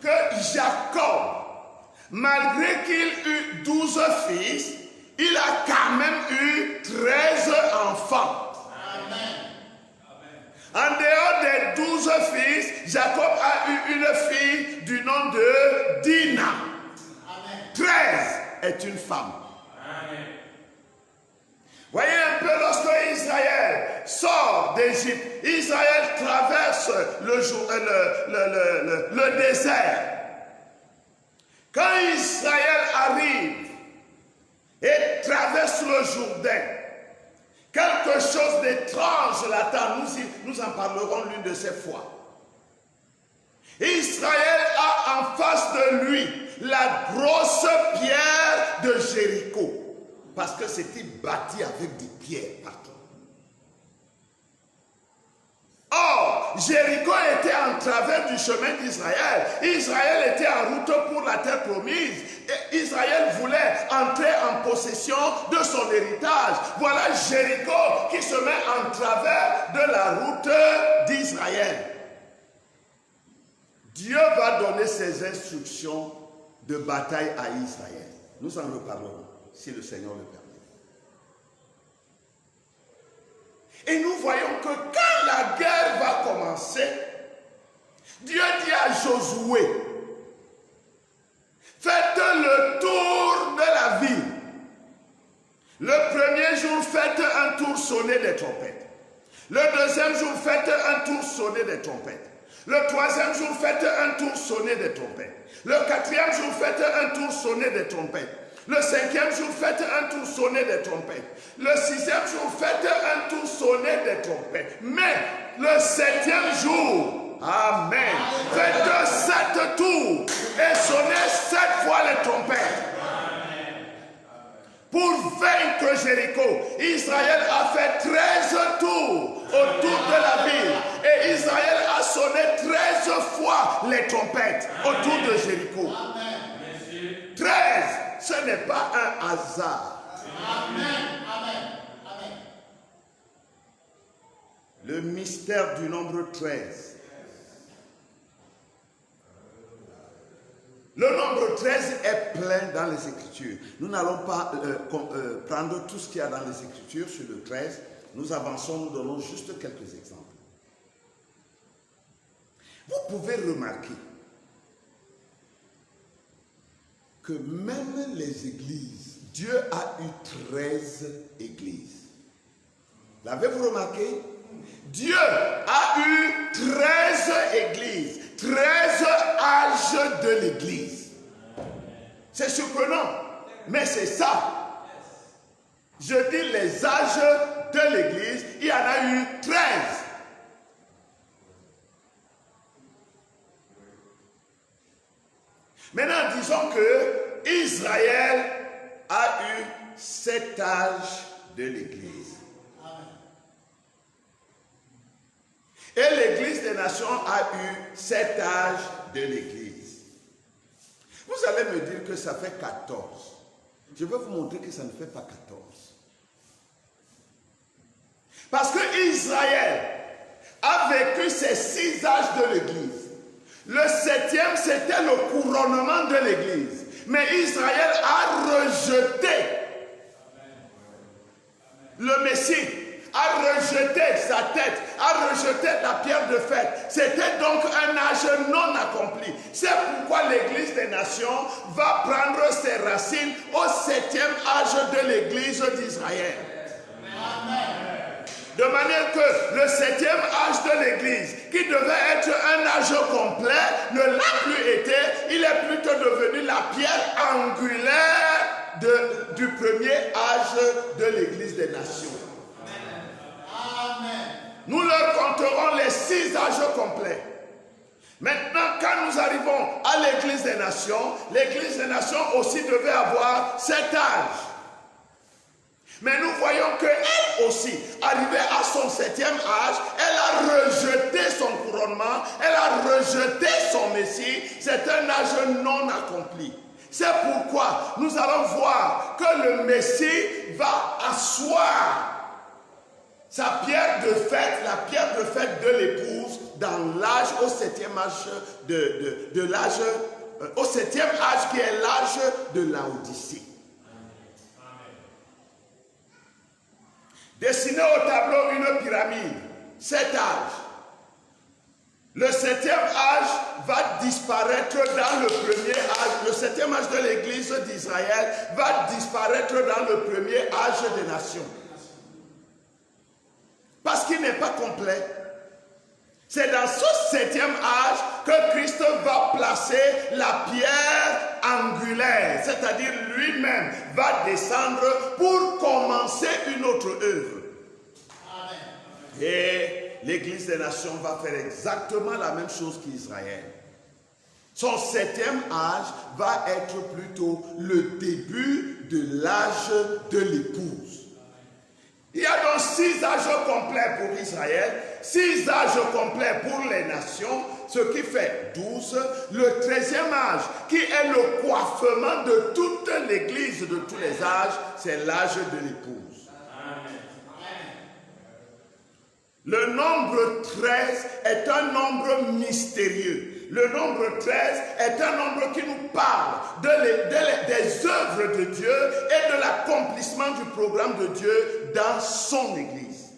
que Jacob, malgré qu'il eut 12 fils, il a quand même eu 13 enfants. Amen. En dehors des 12 fils, Jacob a eu une fille du nom de Dina. Amen. 13 est une femme. Amen. Voyez un peu, lorsque Israël sort d'Égypte, Israël traverse le désert. Quand Israël arrive et traverse le Jourdain, quelque chose d'étrange l'attend. Nous en parlerons l'une de ces fois. Israël a en face de lui la grosse pierre de Jéricho. Parce que c'était bâti avec des pierres partout. Or, Jéricho était en travers du chemin d'Israël. Israël était en route pour la terre promise. Et Israël voulait entrer en possession de son héritage. Voilà Jéricho qui se met en travers de la route d'Israël. Dieu va donner ses instructions de bataille à Israël. Nous en reparlerons, si le Seigneur le permet. Et nous voyons que quand la guerre va commencer, Dieu dit à Josué, faites le tour de la ville. Le premier jour, faites un tour sonné des trompettes. Le deuxième jour, faites un tour sonné des trompettes. Le troisième jour, faites un tour sonné des trompettes. Le quatrième jour, faites un tour sonné des trompettes. Le cinquième jour, faites un tour sonné des trompettes. Le sixième jour, faites un tour sonné des trompettes. Mais le septième jour, amen, faites 7 tours et sonnez 7 fois les trompettes. Pour vaincre Jéricho, Israël a fait 13 tours autour de la ville. Et Israël a sonné 13 fois les trompettes autour de Jéricho. 13, ce n'est pas un hasard. Amen. Amen. Amen. Le mystère du nombre 13. Le nombre 13 est plein dans les Écritures. Nous n'allons pas prendre tout ce qu'il y a dans les Écritures sur le 13. Nous avançons, nous donnons juste quelques exemples. Vous pouvez remarquer que même les églises, Dieu a eu 13 églises. L'avez-vous remarqué? Dieu a eu 13 églises, 13 âges de l'église. C'est surprenant, mais c'est ça. Je dis les âges de l'église, il y en a eu 13. Maintenant, disons que Israël a eu 7 âges de l'église. Et l'église des nations a eu 7 âges de l'église. Vous allez me dire que ça fait 14. Je vais vous montrer que ça ne fait pas 14. Parce que Israël a vécu ces 6 âges de l'église. Le 7e, c'était le couronnement de l'église. Mais Israël a rejeté le Messie, a rejeté sa tête, a rejeté la pierre de fête. C'était donc un âge non accompli. C'est pourquoi l'église des nations va prendre ses racines au 7e âge de l'église d'Israël. Amen. De manière que le 7e âge de l'église, qui devait être un âge complet, ne l'a plus été. Il est plutôt devenu la pierre angulaire du premier âge de l'église des nations. Amen. Nous leur compterons les 6 âges complets. Maintenant, quand nous arrivons à l'église des nations aussi devait avoir 7 âges. Mais nous voyons qu'elle aussi, arrivée à son 7e âge, elle a rejeté son couronnement, elle a rejeté son Messie. C'est un âge non accompli. C'est pourquoi nous allons voir que le Messie va asseoir sa pierre de fête, la pierre de fête de l'épouse, dans l'âge, au septième âge de l'âge, au septième âge qui est l'âge de Laodicée. Dessiner au tableau une pyramide, 7 âges. Le septième âge va disparaître dans le premier âge. Le septième âge de l'église d'Israël va disparaître dans le premier âge des nations. Parce qu'il n'est pas complet. C'est dans ce septième âge que Christ va placer la pierre angulaire, c'est-à-dire lui-même va descendre pour commencer une autre œuvre. Amen. Et l'Église des Nations va faire exactement la même chose qu'Israël. Son septième âge va être plutôt le début de l'âge de l'épouse. Il y a donc 6 âges complets pour Israël, 6 âges complets pour les nations, ce qui fait 12. Le 13e âge, qui est le coiffement de toute l'église de tous les âges, c'est l'âge de l'épouse. Le nombre 13 est un nombre mystérieux. Le nombre 13 est un nombre qui nous parle des œuvres de Dieu et de l'accomplissement du programme de Dieu dans son Église.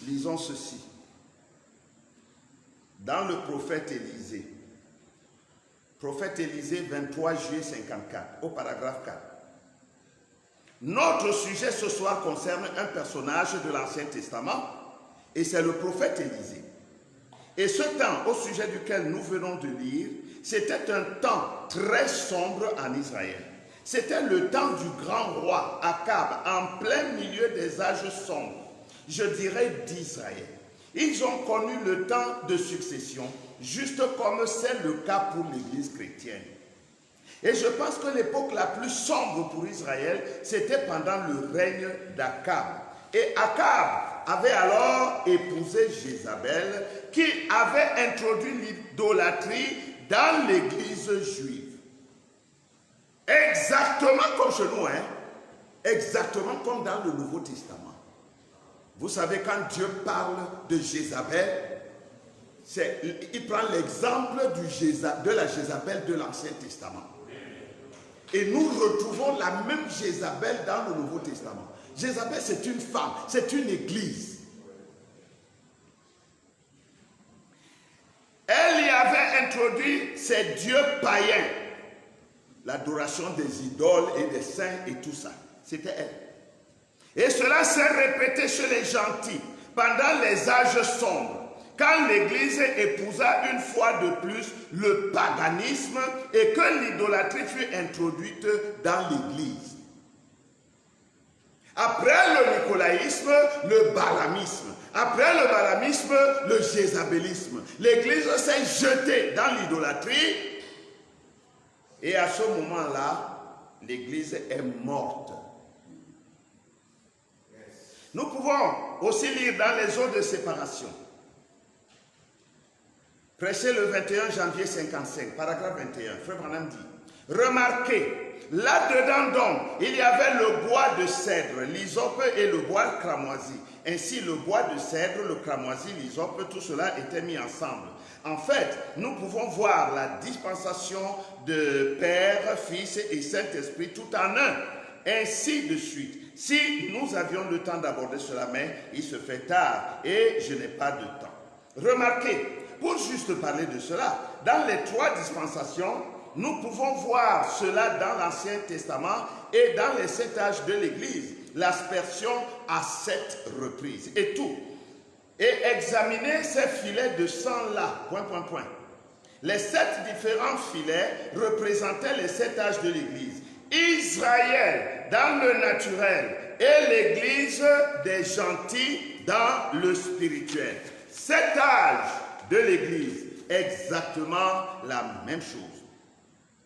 Lisons ceci. Dans le prophète Élisée, 23 juillet 54, au paragraphe 4. Notre sujet ce soir concerne un personnage de l'Ancien Testament et c'est le prophète Élisée. Et ce temps au sujet duquel nous venons de lire, c'était un temps très sombre en Israël. C'était le temps du grand roi Akab, en plein milieu des âges sombres, je dirais d'Israël. Ils ont connu le temps de succession, juste comme c'est le cas pour l'Église chrétienne. Et je pense que l'époque la plus sombre pour Israël, c'était pendant le règne d'Akab. Et Akab avait alors épousé Jézabel, qui avait introduit l'idolâtrie dans l'église juive. Exactement comme chez nous, hein? Exactement comme dans le Nouveau Testament. Vous savez, quand Dieu parle de Jézabel, il prend l'exemple de la Jézabel de l'Ancien Testament. Et nous retrouvons la même Jézabel dans le Nouveau Testament. Jézabel, c'est une femme, c'est une église. Elle y avait introduit ces dieux païens, l'adoration des idoles et des saints et tout ça. C'était elle. Et cela s'est répété chez les gentils pendant les âges sombres, quand l'Église épousa une fois de plus le paganisme et que l'idolâtrie fut introduite dans l'Église. Après le nicolaïsme, le balamisme. Après le balamisme, le jézabélisme. L'Église s'est jetée dans l'idolâtrie et à ce moment-là, l'Église est morte. Nous pouvons aussi lire dans les eaux de séparation. Prêché le 21 janvier 55, paragraphe 21, Frère Branham dit, remarquez, là-dedans donc, il y avait le bois de cèdre, l'hysope et le bois cramoisi. Ainsi, le bois de cèdre, le cramoisi, l'hysope, tout cela était mis ensemble. En fait, nous pouvons voir la dispensation de Père, Fils et Saint-Esprit tout en un, ainsi de suite. Si nous avions le temps d'aborder cela, mais il se fait tard et je n'ai pas de temps. Remarquez, pour juste parler de cela, dans les 3 dispensations, nous pouvons voir cela dans l'Ancien Testament et dans les 7 âges de l'Église, l'aspersion à 7 reprises et tout. Et examiner ces filets de sang-là, Les 7 différents filets représentaient les 7 âges de l'Église. Israël dans le naturel et l'Église des gentils dans le spirituel. 7 âges de l'Église, exactement la même chose.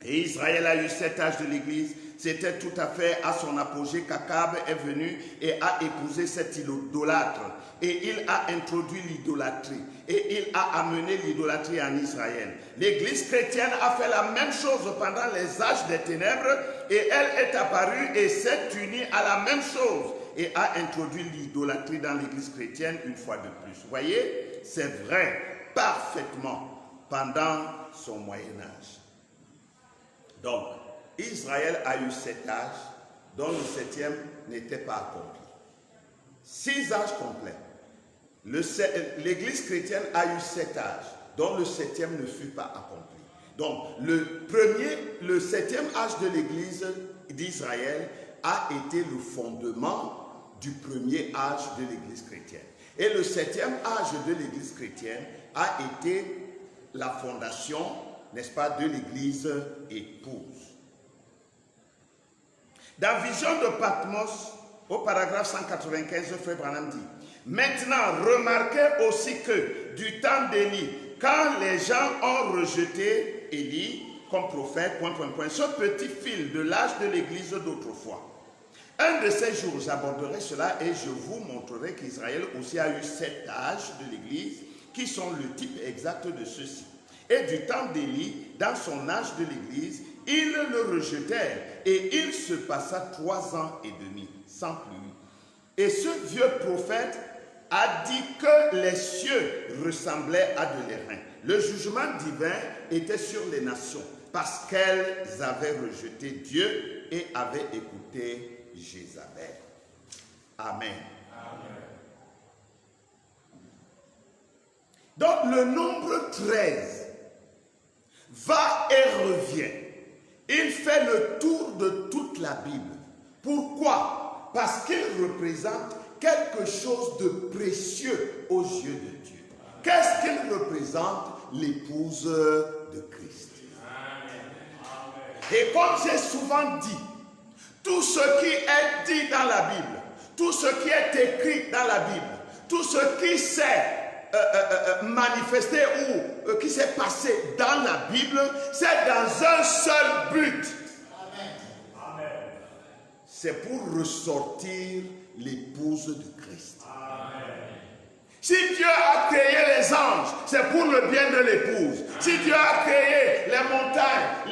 Et Israël a eu 7 âges de l'Église. C'était tout à fait à son apogée qu'Akab est venu et a épousé cet idolâtre. Et il a introduit l'idolâtrie. Et il a amené l'idolâtrie en Israël. L'Église chrétienne a fait la même chose pendant les âges des ténèbres. Et elle est apparue et s'est unie à la même chose. Et a introduit l'idolâtrie dans l'Église chrétienne une fois de plus. Vous voyez, c'est vrai, parfaitement, pendant son Moyen-Âge. Donc, Israël a eu 7 âges, dont le 7e n'était pas accompli. 6 âges complets. L'Église chrétienne a eu 7 âges, dont le 7e ne fut pas accompli. Donc, le 7e âge de l'Église d'Israël a été le fondement du premier âge de l'Église chrétienne. Et le 7e âge de l'Église chrétienne a été la fondation, n'est-ce pas, de l'Église épouse. Dans Vision de Patmos, au paragraphe 195, Frère Branham dit: maintenant, remarquez aussi que du temps d'Élie, quand les gens ont rejeté Élie comme prophète, ce petit fil de l'âge de l'Église d'autrefois. Un de ces jours, j'aborderai cela et je vous montrerai qu'Israël aussi a eu 7 âges de l'Église qui sont le type exact de ceux-ci. Et du temps d'Élie, dans son âge de l'Église, ils le rejetèrent et il se passa 3 ans et demi sans pluie. Et ce vieux prophète a dit que les cieux ressemblaient à de l'airain. Le jugement divin était sur les nations parce qu'elles avaient rejeté Dieu et avaient écouté Jézabel. Amen. Amen. Donc le nombre 13 va et revient. Il fait le tour de toute la Bible. Pourquoi? Parce qu'il représente quelque chose de précieux aux yeux de Dieu. Qu'est-ce qu'il représente? L'épouse de Christ. Et comme j'ai souvent dit, tout ce qui est dit dans la Bible, tout ce qui est écrit dans la Bible, tout ce qui s'est manifesté ou qui s'est passé dans la Bible, c'est dans un seul but. Amen. C'est pour ressortir l'épouse de Christ. Amen. Si Dieu a créé les anges, c'est pour le bien de l'épouse. Si Dieu a créé les montagnes,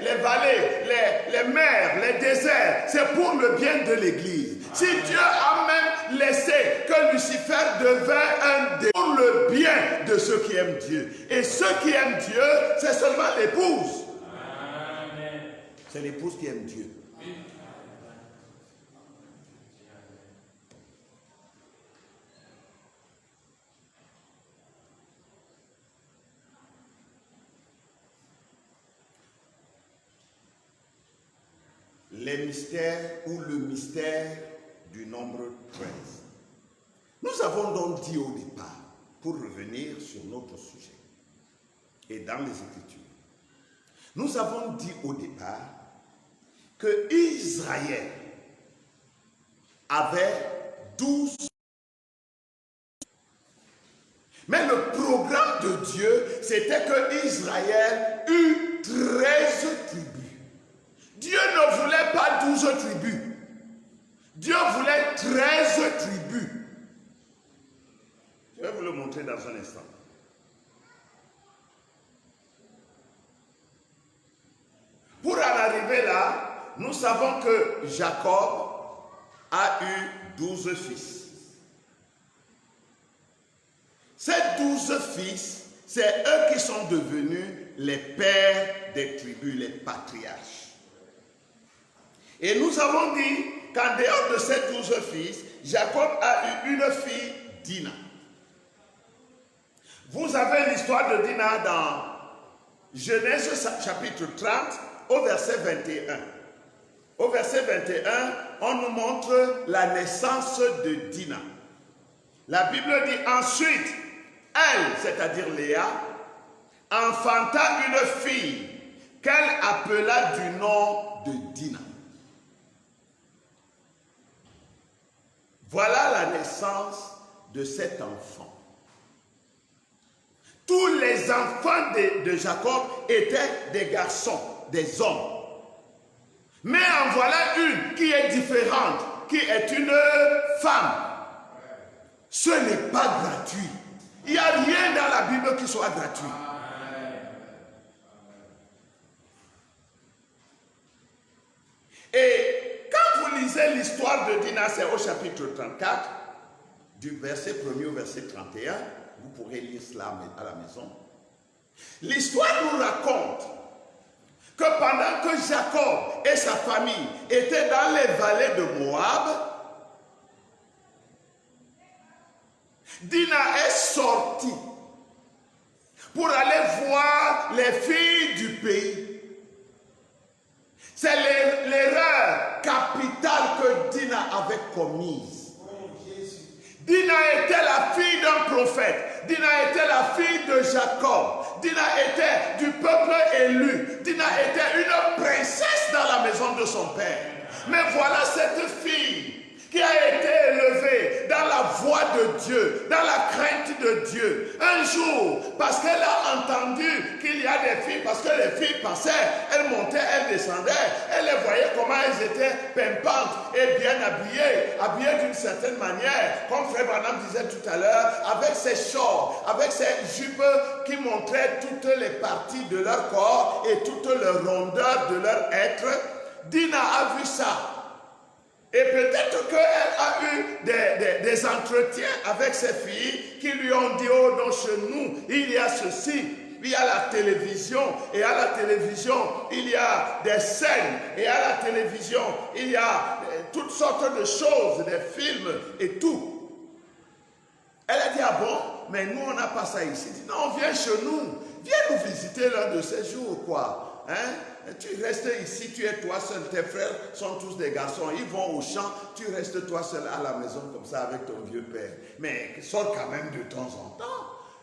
les vallées, les mers, les déserts, c'est pour le bien de l'Église. Si Dieu a même laissé que Lucifer devint un démon, pour le bien de ceux qui aiment Dieu. Et ceux qui aiment Dieu, c'est seulement l'épouse. C'est l'épouse qui aime Dieu. Les mystères ou le mystère du nombre 13. Nous avons donc dit au départ, pour revenir sur notre sujet, et dans les Écritures, nous avons dit au départ que Israël avait 12. Mais le programme de Dieu, c'était que Israël eut 13 tribus. Dieu ne voulait pas 12 tribus. Dieu voulait 13 tribus. Je vais vous le montrer dans un instant. Pour en arriver là, nous savons que Jacob a eu 12 fils. Ces 12 fils, c'est eux qui sont devenus les pères des tribus, les patriarches. Et nous avons dit qu'en dehors de ces 12 fils, Jacob a eu une fille, Dina. Vous avez l'histoire de Dina dans Genèse chapitre 30 au verset 21. Au verset 21, on nous montre la naissance de Dina. La Bible dit ensuite, elle, c'est-à-dire Léa, enfanta une fille qu'elle appela du nom de Dina. Voilà la naissance de cet enfant. Tous les enfants de Jacob étaient des garçons. des hommes. Mais en voilà une qui est différente, qui est une femme. Ce n'est pas gratuit. Il n'y a rien dans la Bible qui soit gratuit. Et quand vous lisez l'histoire de Dina, c'est au chapitre 34, du verset 1er au verset 31, vous pourrez lire cela à la maison. L'histoire nous raconte que pendant que Jacob et sa famille étaient dans les vallées de Moab, Dina est sortie pour aller voir les filles du pays. C'est l'erreur capitale que Dina avait commise. Dina était la fille d'un prophète. Dina était la fille de Jacob. Dina était du peuple élu. Dina était une princesse dans la maison de son père. Mais voilà cette fille qui a été élevée dans la voie de Dieu, dans la crainte de Dieu. Un jour, parce qu'elle a entendu qu'il y a des filles, parce que les filles passaient, elles montaient, elles descendaient, elle les voyait comment elles étaient pimpantes et bien habillées d'une certaine manière, comme Frère Branham disait tout à l'heure, avec ses shorts, avec ses jupes qui montraient toutes les parties de leur corps et toute leur rondeur de leur être. Dina a vu ça. Et peut-être qu'elle a eu des entretiens avec ses filles qui lui ont dit, oh non, chez nous, il y a ceci, il y a la télévision, et à la télévision, il y a des scènes, et à la télévision, il y a toutes sortes de choses, des films et tout. Elle a dit, ah bon, mais nous on n'a pas ça ici. Elle dit, non, viens chez nous, viens nous visiter l'un de ces jours, quoi. Hein? Tu restes ici, tu es toi seul, tes frères sont tous des garçons, ils vont au champ, tu restes toi seul à la maison comme ça avec ton vieux père. Mais sors quand même de temps en temps.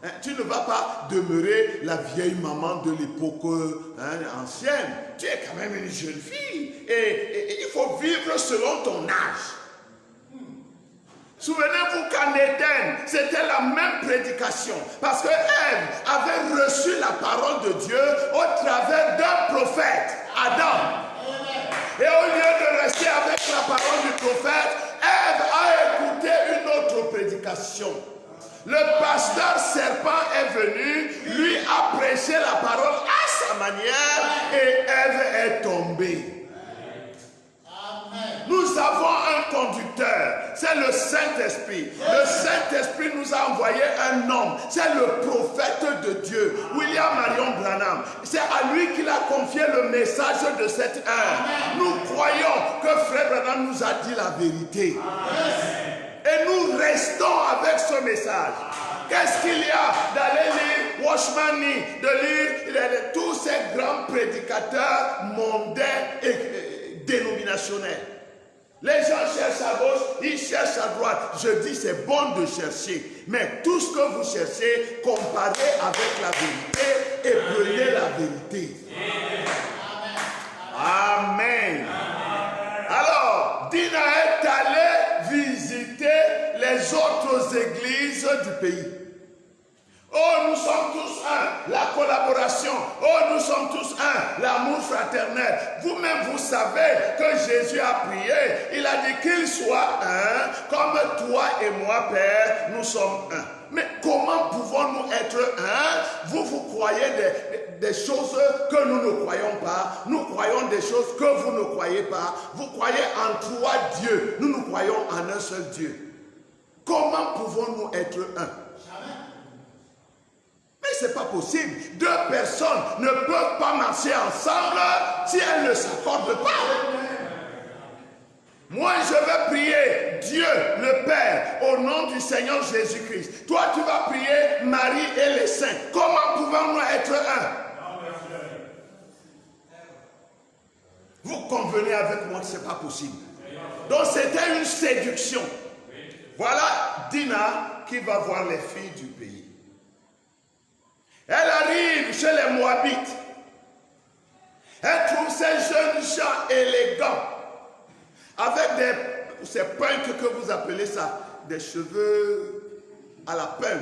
Hein? Tu ne vas pas demeurer la vieille maman de l'époque ancienne. Tu es quand même une jeune fille et il faut vivre selon ton âge. Souvenez-vous qu'en Éden, c'était la même prédication. Parce que Ève avait reçu la parole de Dieu au travers d'un prophète, Adam. Et au lieu de rester avec la parole du prophète, Ève a écouté une autre prédication. Le pasteur serpent est venu, lui a prêché la parole à sa manière et Ève est tombée. Nous avons un conducteur, c'est le Saint-Esprit. Le Saint-Esprit nous a envoyé un homme, c'est le prophète de Dieu, William Marion Branham. C'est à lui qu'il a confié le message de cette heure. Nous croyons que Frère Branham nous a dit la vérité. Et nous restons avec ce message. Qu'est-ce qu'il y a d'aller lire Watchman Nee, de lire tous ces grands prédicateurs mondains et dénominationnels? Les gens cherchent à gauche, ils cherchent à droite. Je dis c'est bon de chercher. Mais tout ce que vous cherchez, comparez avec la vérité et prenez la vérité. Amen. Alors, Dina est allée visiter les autres églises du pays. Oh, nous sommes tous un, la collaboration. Oh, nous sommes tous un, l'amour fraternel. Vous-même, vous savez que Jésus a prié. Il a dit qu'il soit un, comme toi et moi, Père, nous sommes un. Mais comment pouvons-nous être un? Vous croyez des choses que nous ne croyons pas. Nous croyons des choses que vous ne croyez pas. Vous croyez en trois dieux. Nous croyons en un seul Dieu. Comment pouvons-nous être un? Mais ce n'est pas possible. Deux personnes ne peuvent pas marcher ensemble si elles ne s'accordent pas. Moi, je vais prier Dieu, le Père, au nom du Seigneur Jésus-Christ. Toi, tu vas prier Marie et les saints. Comment pouvons-nous être un? Vous convenez avec moi que ce n'est pas possible. Donc, c'était une séduction. Voilà Dina qui va voir les filles du pays. Elle arrive chez les Moabites. Elle trouve ces jeunes gens élégants, avec ces punks que vous appelez ça, des cheveux à la punk,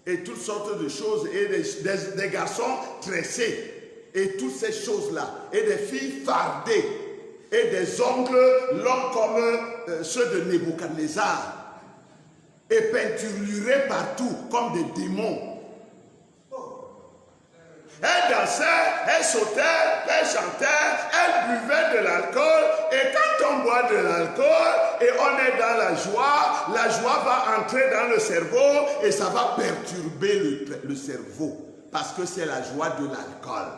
et toutes sortes de choses, et des garçons tressés. et toutes ces choses-là, et des filles fardées, et des ongles longs comme ceux de Nebuchadnezzar, et peinturlurées partout comme des démons. Elle dansait, elle sautait, elle chantait, elle buvait de l'alcool. Et quand on boit de l'alcool et on est dans la joie va entrer dans le cerveau et ça va perturber le cerveau. Parce que c'est la joie de l'alcool.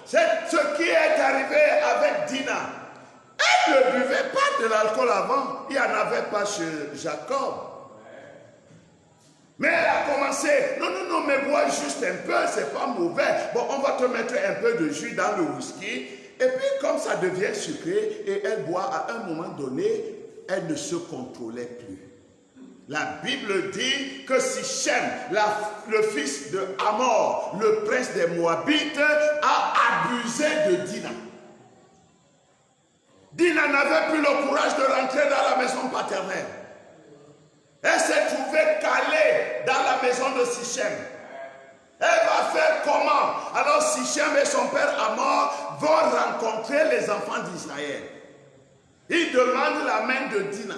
C'est ce qui est arrivé avec Dina. Elle ne buvait pas de l'alcool avant. Il n'y en avait pas chez Jacob. Mais elle a commencé, non, mais bois juste un peu, c'est pas mauvais. Bon, on va te mettre un peu de jus dans le whisky. Et puis, comme ça devient sucré, et elle boit à un moment donné, elle ne se contrôlait plus. La Bible dit que Sichem, le fils de Hamor, le prince des Moabites, a abusé de Dina. Dina n'avait plus le courage de rentrer dans la maison paternelle. Elle s'est trouvée calée dans la maison de Sichem. Elle va faire comment? Alors Sichem et son père Hamor vont rencontrer les enfants d'Israël. Ils demandent la main de Dina.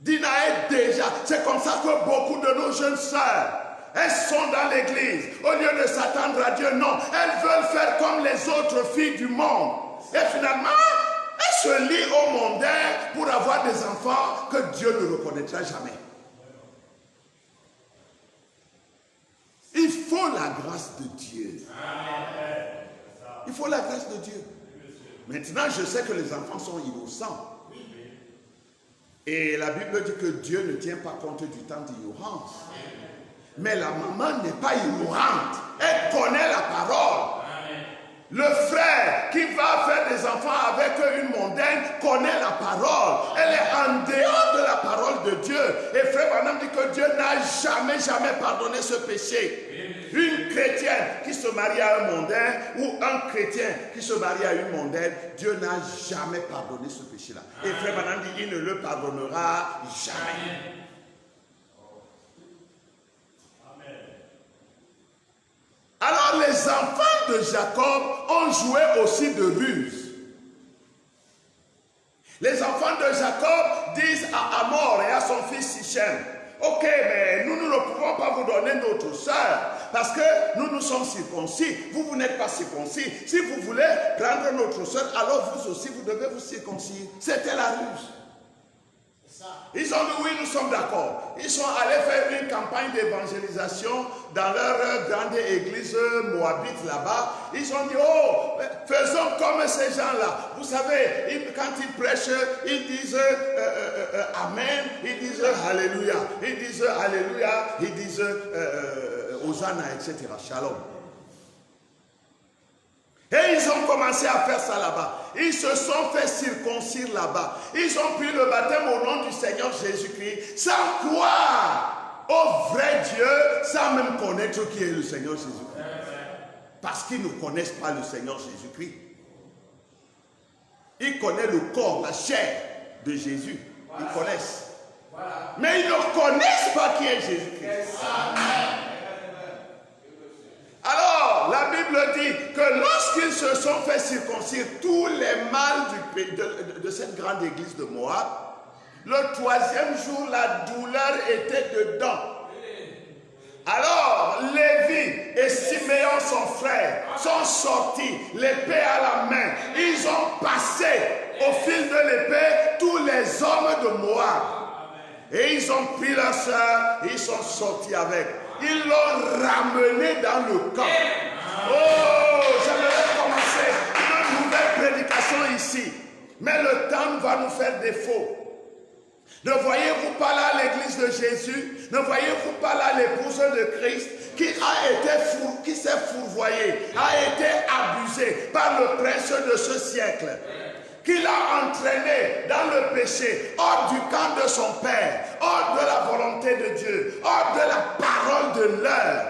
Dina est déjà, c'est comme ça que beaucoup de nos jeunes sœurs, elles sont dans l'église. Au lieu de s'attendre à Dieu, non, elles veulent faire comme les autres filles du monde. Et finalement, elles se lient au mondain pour avoir des enfants que Dieu ne reconnaîtra jamais. Il faut la grâce de Dieu. Il faut la grâce de Dieu. Maintenant, je sais que les enfants sont innocents. Et la Bible dit que Dieu ne tient pas compte du temps d'ignorance. Mais la maman n'est pas ignorante. Elle connaît la parole. Le frère qui va faire des enfants avec une mondaine connaît la parole. Elle est en dehors de la parole de Dieu. Et frère Branham dit que Dieu n'a jamais pardonné ce péché. Une chrétienne qui se marie à un mondain ou un chrétien qui se marie à une mondaine, Dieu n'a jamais pardonné ce péché-là. Et frère Branham dit, il ne le pardonnera jamais. Alors les enfants de Jacob ont joué aussi de ruse. Les enfants de Jacob disent à Hamor et à son fils Sichem, ok, mais nous ne pouvons pas vous donner notre sœur parce que nous sommes circoncis. Vous n'êtes pas circoncis. Si vous voulez prendre notre sœur, alors vous aussi, vous devez vous circoncire. C'était la ruse. Ils ont dit oui, nous sommes d'accord. Ils sont allés faire une campagne d'évangélisation dans leur grande église moabite là-bas. Ils ont dit oh, faisons comme ces gens-là. Vous savez, quand ils prêchent, ils disent Amen, ils disent Alléluia, ils disent Alléluia, ils disent Hosanna, etc. Shalom. Et ils ont commencé à faire ça là-bas. Ils se sont fait circoncire là-bas. Ils ont pris le baptême au nom du Seigneur Jésus-Christ sans croire au vrai Dieu, sans même connaître qui est le Seigneur Jésus-Christ. Parce qu'ils ne connaissent pas le Seigneur Jésus-Christ. Ils connaissent le corps, la chair de Jésus. Ils connaissent. Mais ils ne connaissent pas qui est Jésus-Christ. Alors, la Bible dit que lorsqu'ils se sont fait circoncire tous les mâles de cette grande église de Moab, le 3e jour, la douleur était dedans. Alors, Lévi et Siméon, son frère, sont sortis, l'épée à la main. Ils ont passé au fil de l'épée tous les hommes de Moab. Et ils ont pris leur sœur, ils sont sortis avec. Ils l'ont ramené dans le camp. Oh, j'aimerais commencer une nouvelle prédication ici. Mais le temps va nous faire défaut. Ne voyez-vous pas là l'église de Jésus? Ne voyez-vous pas là l'épouse de Christ qui s'est fourvoyée, a été abusée par le prince de ce siècle? Qui l'a entraîné dans le péché, hors du camp de son père, hors de la volonté de Dieu, hors de la parole de l'heure.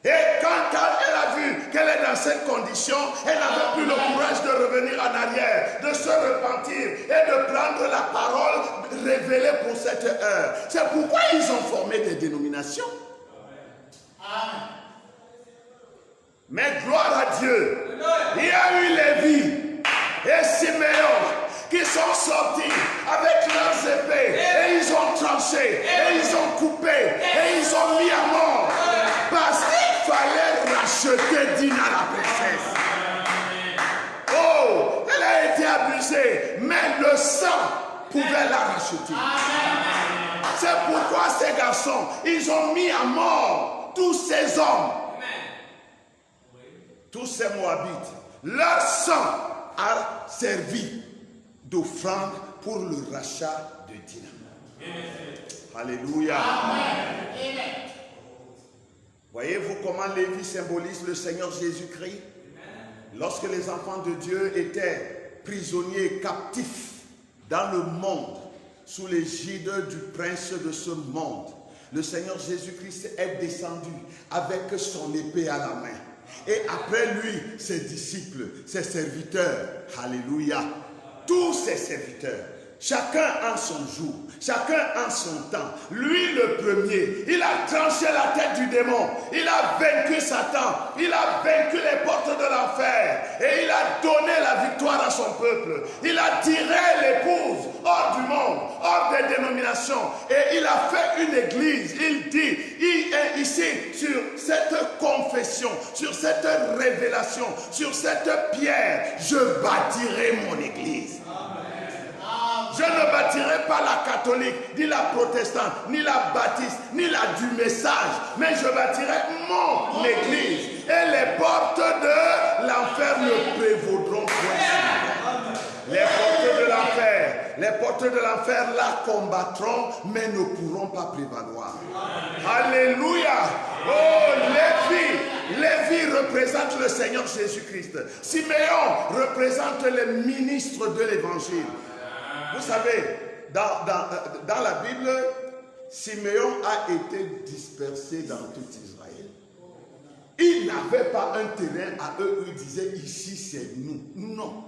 Et quand elle a vu qu'elle est dans cette condition, elle n'avait plus le courage de revenir en arrière, de se repentir et de prendre la parole révélée pour cette heure. C'est pourquoi ils ont formé des dénominations. Mais gloire à Dieu, il y a eu Lévi et Siméon qui sont sortis avec leurs épées et ils ont tranché et ils ont coupé et ils ont mis à mort parce qu'il fallait racheter Dina la princesse. Oh, elle a été abusée, mais le sang pouvait la racheter. C'est pourquoi ces garçons, ils ont mis à mort tous ces hommes, tous ces Moabites. Leur sang a servi d'offrande pour le rachat de Dina. Alléluia. Voyez-vous comment Lévi symbolise le Seigneur Jésus-Christ? Lorsque les enfants de Dieu étaient prisonniers, captifs dans le monde, sous l'égide du prince de ce monde, le Seigneur Jésus-Christ est descendu avec son épée à la main. Et après lui, ses disciples, ses serviteurs, alléluia, tous ses serviteurs, chacun en son jour, chacun en son temps. Lui le premier, il a tranché la tête du démon, il a vaincu Satan, il a vaincu les portes de l'enfer et il a donné la victoire à son peuple. Il a tiré l'épouse hors du monde, hors des dénominations et il a fait une église. Il dit, il est ici sur cette confession, sur cette révélation, sur cette pierre, je bâtirai mon église. Je ne bâtirai pas la catholique, ni la protestante, ni la baptiste, ni la du message, mais je bâtirai mon église. Et les portes de l'enfer ne prévaudront point. Les portes de l'enfer la combattront, mais ne pourront pas prévaloir. Alléluia. Oh, Lévi représente le Seigneur Jésus-Christ. Siméon représente les ministres de l'évangile. Vous savez, dans la Bible, Siméon a été dispersé dans tout Israël. Il n'avait pas un terrain à eux où il disait ici c'est nous. Non.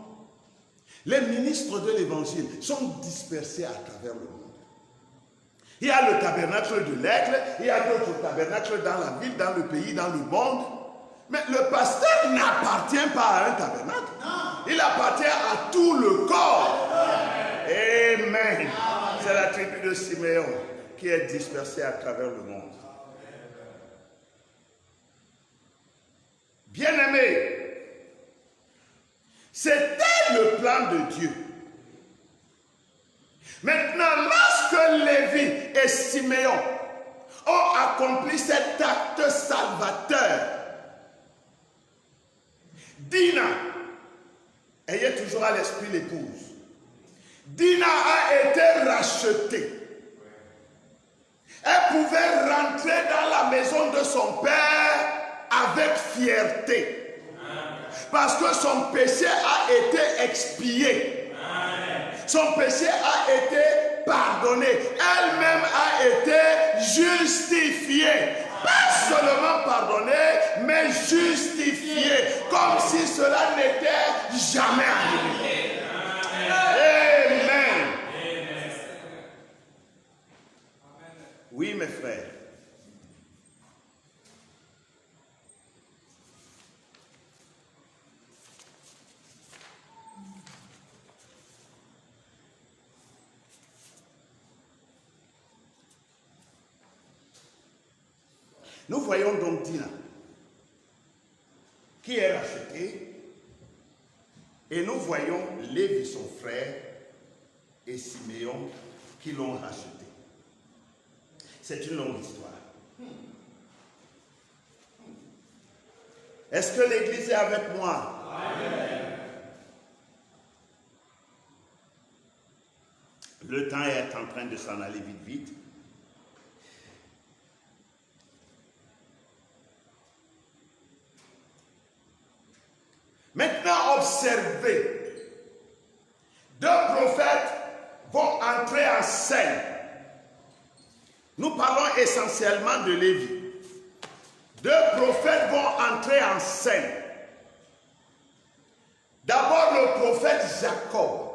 Les ministres de l'évangile sont dispersés à travers le monde. Il y a le tabernacle de l'Aigle, il y a d'autres tabernacles dans la ville, dans le pays, dans le monde. Mais le pasteur n'appartient pas à un tabernacle. Il appartient à tout le corps. Amen. C'est la tribu de Siméon qui est dispersée à travers le monde. Bien-aimés, c'était le plan de Dieu. Maintenant, lorsque Lévi et Siméon ont accompli cet acte salvateur, Dina, ayez toujours à l'esprit l'épouse, Dina a été rachetée. Elle pouvait rentrer dans la maison de son père avec fierté. Parce que son péché a été expié. Son péché a été pardonné. Elle-même a été justifiée. Pas seulement pardonnée, mais justifiée. Comme si cela n'était jamais arrivé. Amen. Oui, mes frères. Nous voyons donc Dina, qui est rachetée, et nous voyons Lévi, son frère, et Siméon, qui l'ont racheté. C'est une longue histoire. Est-ce que l'Église est avec moi? Amen. Le temps est en train de s'en aller vite, vite. Maintenant, observez. Deux prophètes vont entrer en scène. Nous parlons essentiellement de Lévi. Deux prophètes vont entrer en scène. D'abord, le prophète Jacob.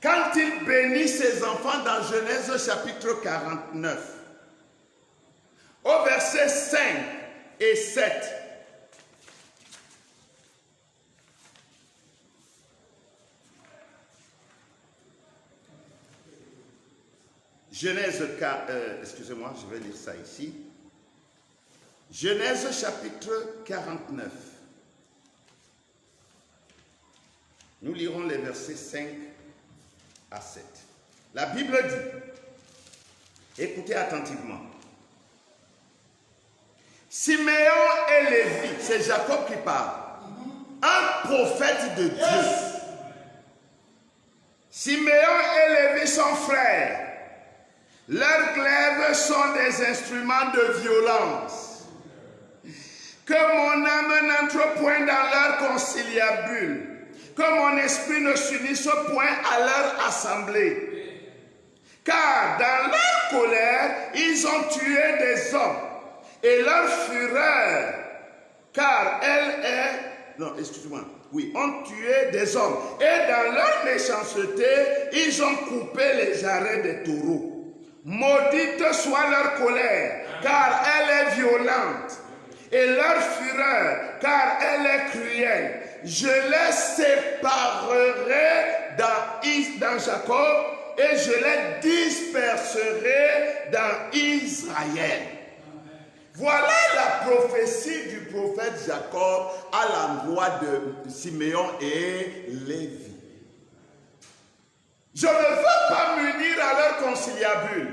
Quand il bénit ses enfants dans Genèse chapitre 49, au verset 5 et 7, Genèse, excusez-moi, je vais lire ça ici. Genèse chapitre 49. Nous lirons les versets 5 à 7. La Bible dit, écoutez attentivement. Siméon et Lévi, c'est Jacob qui parle, un prophète de Dieu. Siméon et Lévi sont frères. Leurs glaives sont des instruments de violence. Que mon âme n'entre point dans leur conciliabule. Que mon esprit ne s'unisse point à leur assemblée. Car dans leur colère, ils ont tué des hommes. Et leur fureur, car elle est... Non, excusez-moi. Oui, ont tué des hommes. Et dans leur méchanceté, ils ont coupé les jarrets des taureaux. Maudite soit leur colère, car elle est violente. Et leur fureur, car elle est cruelle. Je les séparerai dans Jacob et je les disperserai dans Israël. Voilà la prophétie du prophète Jacob à l'endroit de Siméon et Lévi. Je ne veux pas m'unir à leur conciliabule.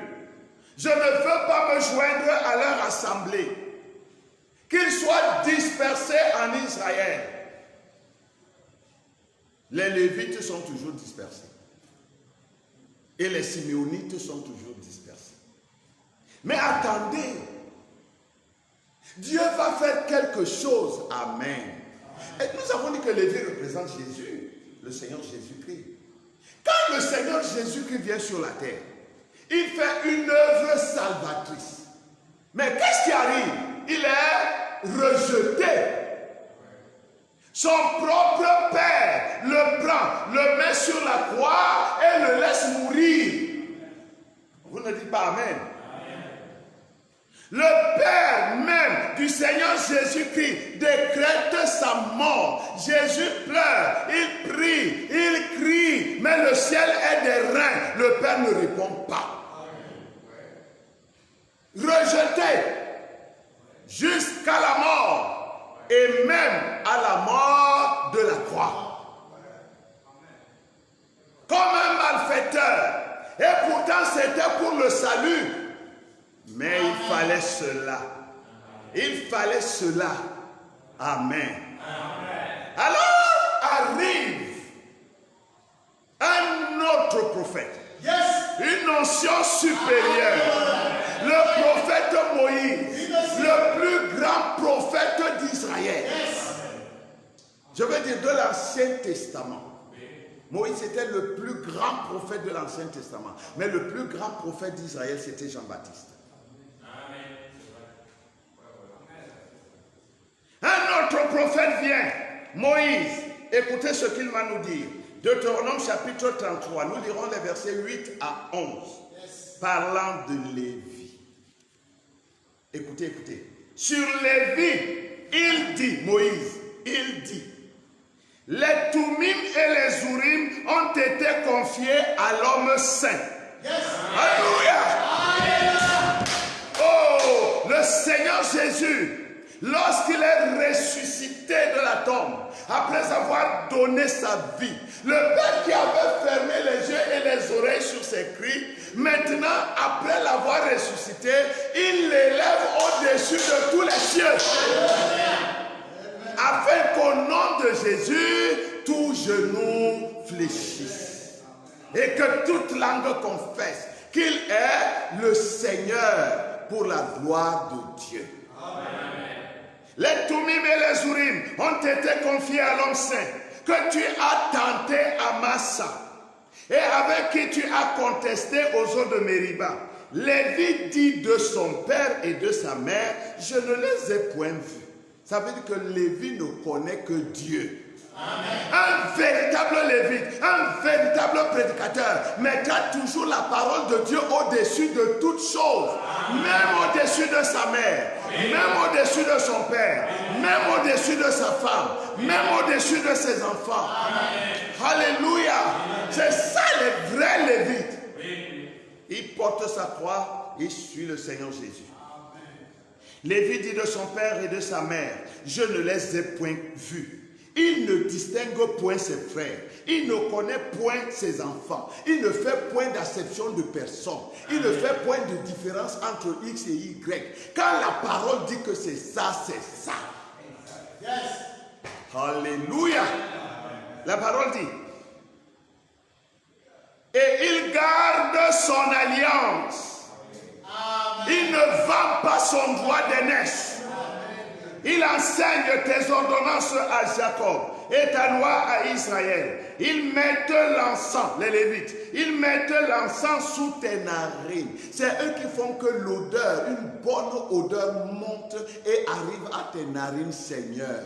Je ne veux pas me joindre à leur assemblée. Qu'ils soient dispersés en Israël. Les Lévites sont toujours dispersés. Et les Siméonites sont toujours dispersés. Mais attendez. Dieu va faire quelque chose. Amen. Et nous avons dit que Lévi représente Jésus, le Seigneur Jésus-Christ. Quand le Seigneur Jésus-Christ vient sur la terre, il fait une œuvre salvatrice. Mais qu'est-ce qui arrive? Il est rejeté. Son propre père le prend, le met sur la croix et le laisse mourir. Vous ne dites pas Amen. Le Père même du Seigneur Jésus-Christ décrète sa mort. Jésus pleure, il prie, il crie, mais le ciel est des reins. Le Père ne répond pas. Rejeté jusqu'à la mort et même à la mort de la croix. Comme un malfaiteur. Et pourtant c'était pour le salut. Mais il fallait cela. Il fallait cela. Amen. Alors arrive un autre prophète. Une notion supérieure. Le prophète Moïse. Le plus grand prophète d'Israël. Je veux dire de l'Ancien Testament. Moïse était le plus grand prophète de l'Ancien Testament. Mais le plus grand prophète d'Israël, c'était Jean-Baptiste. Un autre prophète vient, Moïse. Écoutez ce qu'il va nous dire. Deutéronome chapitre 33, nous lirons les versets 8 à 11, parlant de Lévi. Écoutez, écoutez. Sur Lévi, il dit, Moïse, il dit, les Toumim et les Urim ont été confiés à l'homme saint. Alléluia. Oh, le Seigneur Jésus, lorsqu'il est ressuscité de la tombe, après avoir donné sa vie, le Père qui avait fermé les yeux et les oreilles sur ses cris, maintenant, après l'avoir ressuscité, il l'élève au-dessus de tous les cieux. Afin qu'au nom de Jésus, tout genou fléchisse. Et que toute langue confesse qu'il est le Seigneur pour la gloire de Dieu. Amen. Les Toumim et les Urim ont été confiés à l'homme saint que tu as tenté à Massa et avec qui tu as contesté aux eaux de Mériba. Lévi dit de son père et de sa mère, je ne les ai point vus. Ça veut dire que Lévi ne connaît que Dieu. Amen. Un véritable lévite, un véritable prédicateur mettra toujours la parole de Dieu au-dessus de toutes choses. Amen. Même au-dessus de sa mère, amen, même au-dessus de son père, amen, même au-dessus de sa femme, amen, même au-dessus de ses enfants. Amen. Alléluia. C'est ça les vrais lévites. Il porte sa croix, il suit le Seigneur Jésus. Lévi dit de son père et de sa mère, je ne les ai point vus. Il ne distingue point ses frères. Il ne connaît point ses enfants. Il ne fait point d'acception de personne. Il ne fait point de différence entre X et Y. Quand la parole dit que c'est ça, c'est ça. Yes. Alléluia. La parole dit. Et il garde son alliance. Il ne vend pas son droit d'aînesse. Il enseigne tes ordonnances à Jacob et ta loi à Israël. Ils mettent l'encens, les Lévites, ils mettent l'encens sous tes narines. C'est eux qui font que l'odeur, une bonne odeur monte et arrive à tes narines, Seigneur.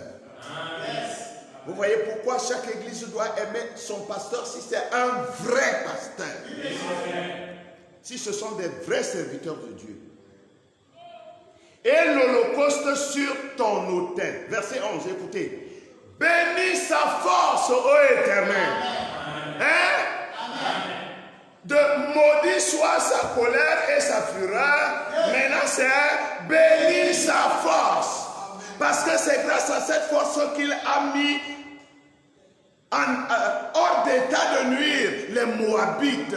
Vous voyez pourquoi chaque église doit aimer son pasteur si c'est un vrai pasteur. Si ce sont des vrais serviteurs de Dieu. Et l'holocauste sur ton autel. Verset 11, écoutez. Bénis sa force, ô Éternel. Hein? De maudit soit sa colère et sa fureur. Maintenant c'est bénis sa force. Parce que c'est grâce à cette force qu'il a mis hors d'état de nuire les Moabites.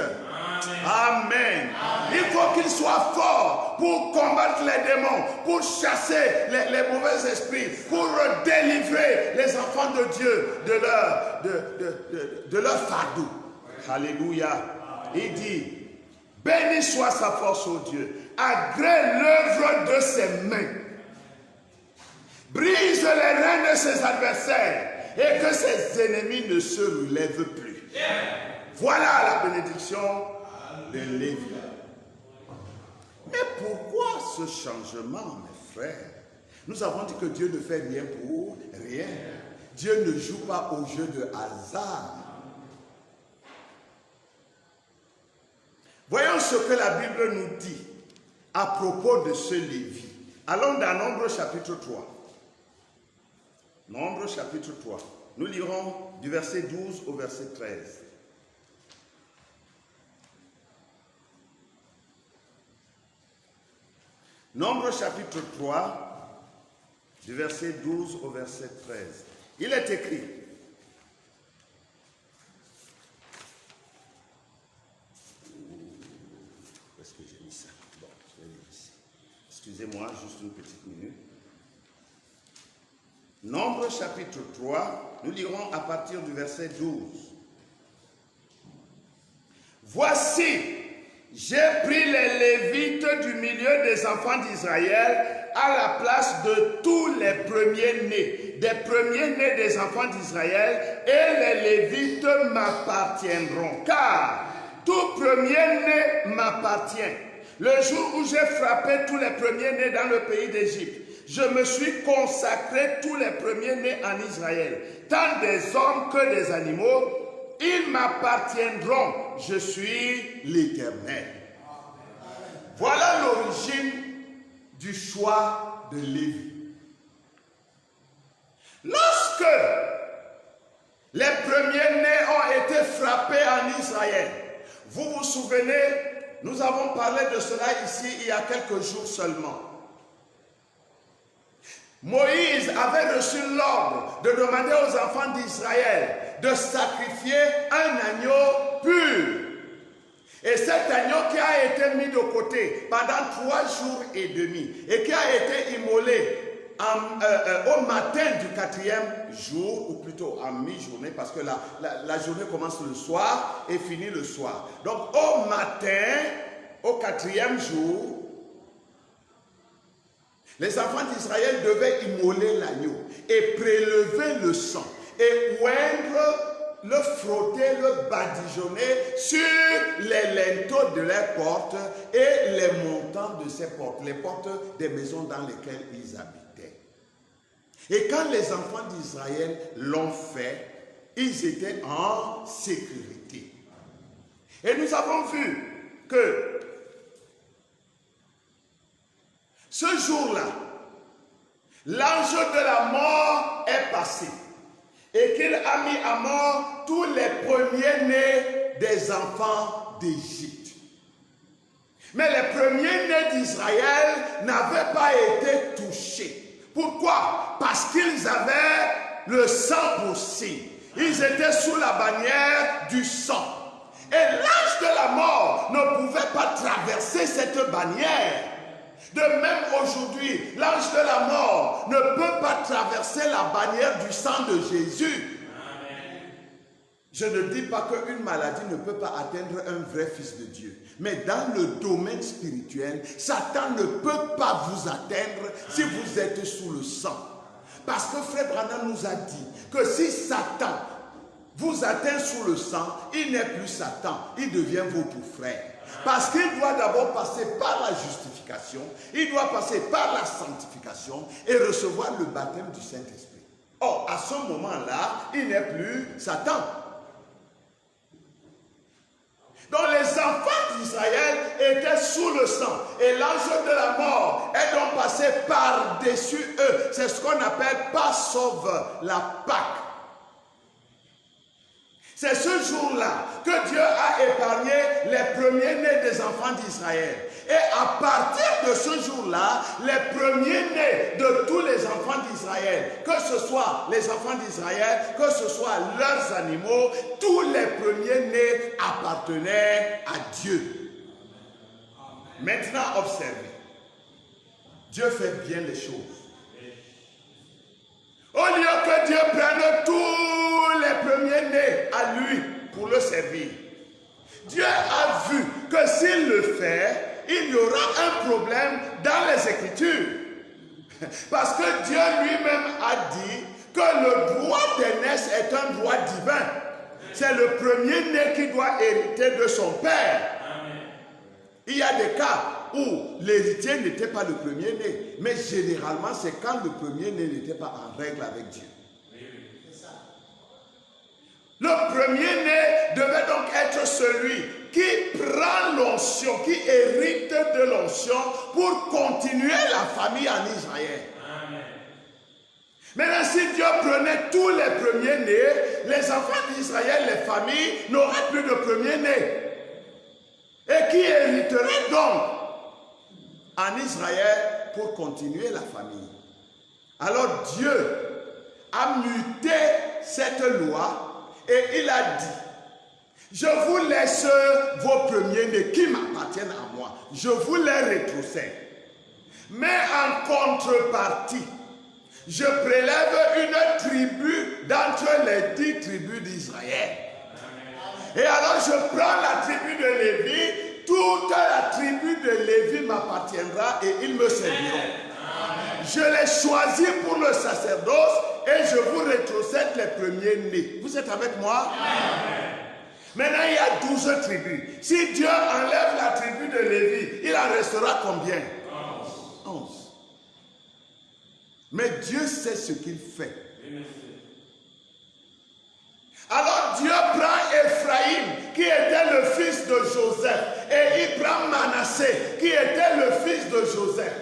Amen. Il faut qu'il soit fort pour combattre les démons, pour chasser les mauvais esprits, pour délivrer les enfants de Dieu de leur fardeau. Alléluia. Il dit, béni soit sa force, ô Dieu, agrée l'œuvre de ses mains, brise les reins de ses adversaires et que ses ennemis ne se relèvent plus. Voilà la bénédiction de Lévi. Mais pourquoi ce changement, mes frères? Nous avons dit que Dieu ne fait rien pour rien. Dieu ne joue pas au jeu de hasard. Voyons ce que la Bible nous dit à propos de ce Lévi. Allons dans Nombre chapitre 3. Nombre chapitre 3. Nous lirons du verset 12 au verset 13. Nombre chapitre 3, du verset 12 au verset 13. Il est écrit. Où est-ce que j'ai mis ça? Bon, je vais lire ici. Excusez-moi, juste une petite minute. Nombre chapitre 3, nous lirons à partir du verset 12. Voici, j'ai pris les Lévites du milieu des enfants d'Israël à la place de tous les premiers-nés, des premiers-nés des enfants d'Israël, et les Lévites m'appartiendront, car tout premier-né m'appartient. Le jour où j'ai frappé tous les premiers-nés dans le pays d'Égypte, je me suis consacré tous les premiers-nés en Israël, tant des hommes que des animaux. Ils m'appartiendront, je suis l'Éternel. Voilà l'origine du choix de Lévi. Lorsque les premiers-nés ont été frappés en Israël, vous vous souvenez, nous avons parlé de cela ici il y a quelques jours seulement. Moïse avait reçu l'ordre de demander aux enfants d'Israël de sacrifier un agneau pur. Et cet agneau qui a été mis de côté pendant 3 jours et demi et qui a été immolé au matin du 4e jour, ou plutôt en mi-journée, parce que la journée commence le soir et finit le soir. Donc au matin, au 4e jour, les enfants d'Israël devaient immoler l'agneau et prélever le sang et oindre, le frotter, le badigeonner sur les linteaux de leurs portes et les montants de ces portes, les portes des maisons dans lesquelles ils habitaient. Et quand les enfants d'Israël l'ont fait, ils étaient en sécurité. Et nous avons vu que ce jour-là, l'ange de la mort est passé et qu'il a mis à mort tous les premiers-nés des enfants d'Égypte. Mais les premiers-nés d'Israël n'avaient pas été touchés. Pourquoi? Parce qu'ils avaient le sang pour signe. Ils étaient sous la bannière du sang. Et l'ange de la mort ne pouvait pas traverser cette bannière. De même aujourd'hui, l'ange de la mort ne peut pas traverser la bannière du sang de Jésus. Amen. Je ne dis pas qu'une maladie ne peut pas atteindre un vrai fils de Dieu. Mais dans le domaine spirituel, Satan ne peut pas vous atteindre si vous êtes sous le sang. Parce que Frère Branham nous a dit que si Satan vous atteint sous le sang, il n'est plus Satan, il devient votre frère. Parce qu'il doit d'abord passer par la justification, il doit passer par la sanctification et recevoir le baptême du Saint-Esprit. Or, à ce moment-là, il n'est plus Satan. Donc les enfants d'Israël étaient sous le sang et l'ange de la mort est donc passé par-dessus eux. C'est ce qu'on appelle Passover, la Pâque. C'est ce jour-là que Dieu a épargné les premiers-nés des enfants d'Israël. Et à partir de ce jour-là, les premiers-nés de tous les enfants d'Israël, que ce soit les enfants d'Israël, que ce soit leurs animaux, tous les premiers-nés appartenaient à Dieu. Maintenant, observez. Dieu fait bien les choses. Au lieu que Dieu prenne tous les premiers-nés à lui pour le servir, Dieu a vu que s'il le fait, il y aura un problème dans les Écritures. Parce que Dieu lui-même a dit que le droit d'aînesse est un droit divin. C'est le premier-né qui doit hériter de son père. Il y a des cas où l'héritier n'était pas le premier-né, mais généralement c'est quand le premier-né n'était pas en règle avec Dieu. Le premier-né devait donc être celui qui prend l'onction, qui hérite de l'onction pour continuer la famille en Israël. Amen. Maintenant, si Dieu prenait tous les premiers-nés, les enfants d'Israël, les familles, n'auraient plus de premiers-nés. Et qui hériterait donc en Israël pour continuer la famille. Alors Dieu a muté cette loi et il a dit, je vous laisse vos premiers-nés qui m'appartiennent à moi, je vous les rétrocède. Mais en contrepartie, je prélève une tribu d'entre les 10 tribus d'Israël. Et alors je prends la tribu de Lévi, toute la tribu de Lévi m'appartiendra et ils me serviront. Amen. Je les choisis pour le sacerdoce et je vous rétrocède les premiers-nés. Vous êtes avec moi? Amen. Maintenant il y a 12 tribus. Si Dieu enlève la tribu de Lévi, il en restera combien? 11. Mais Dieu sait ce qu'il fait. Alors Dieu prend Ephraïm, qui était le fils de Joseph, et il prend Manassé, qui était le fils de Joseph.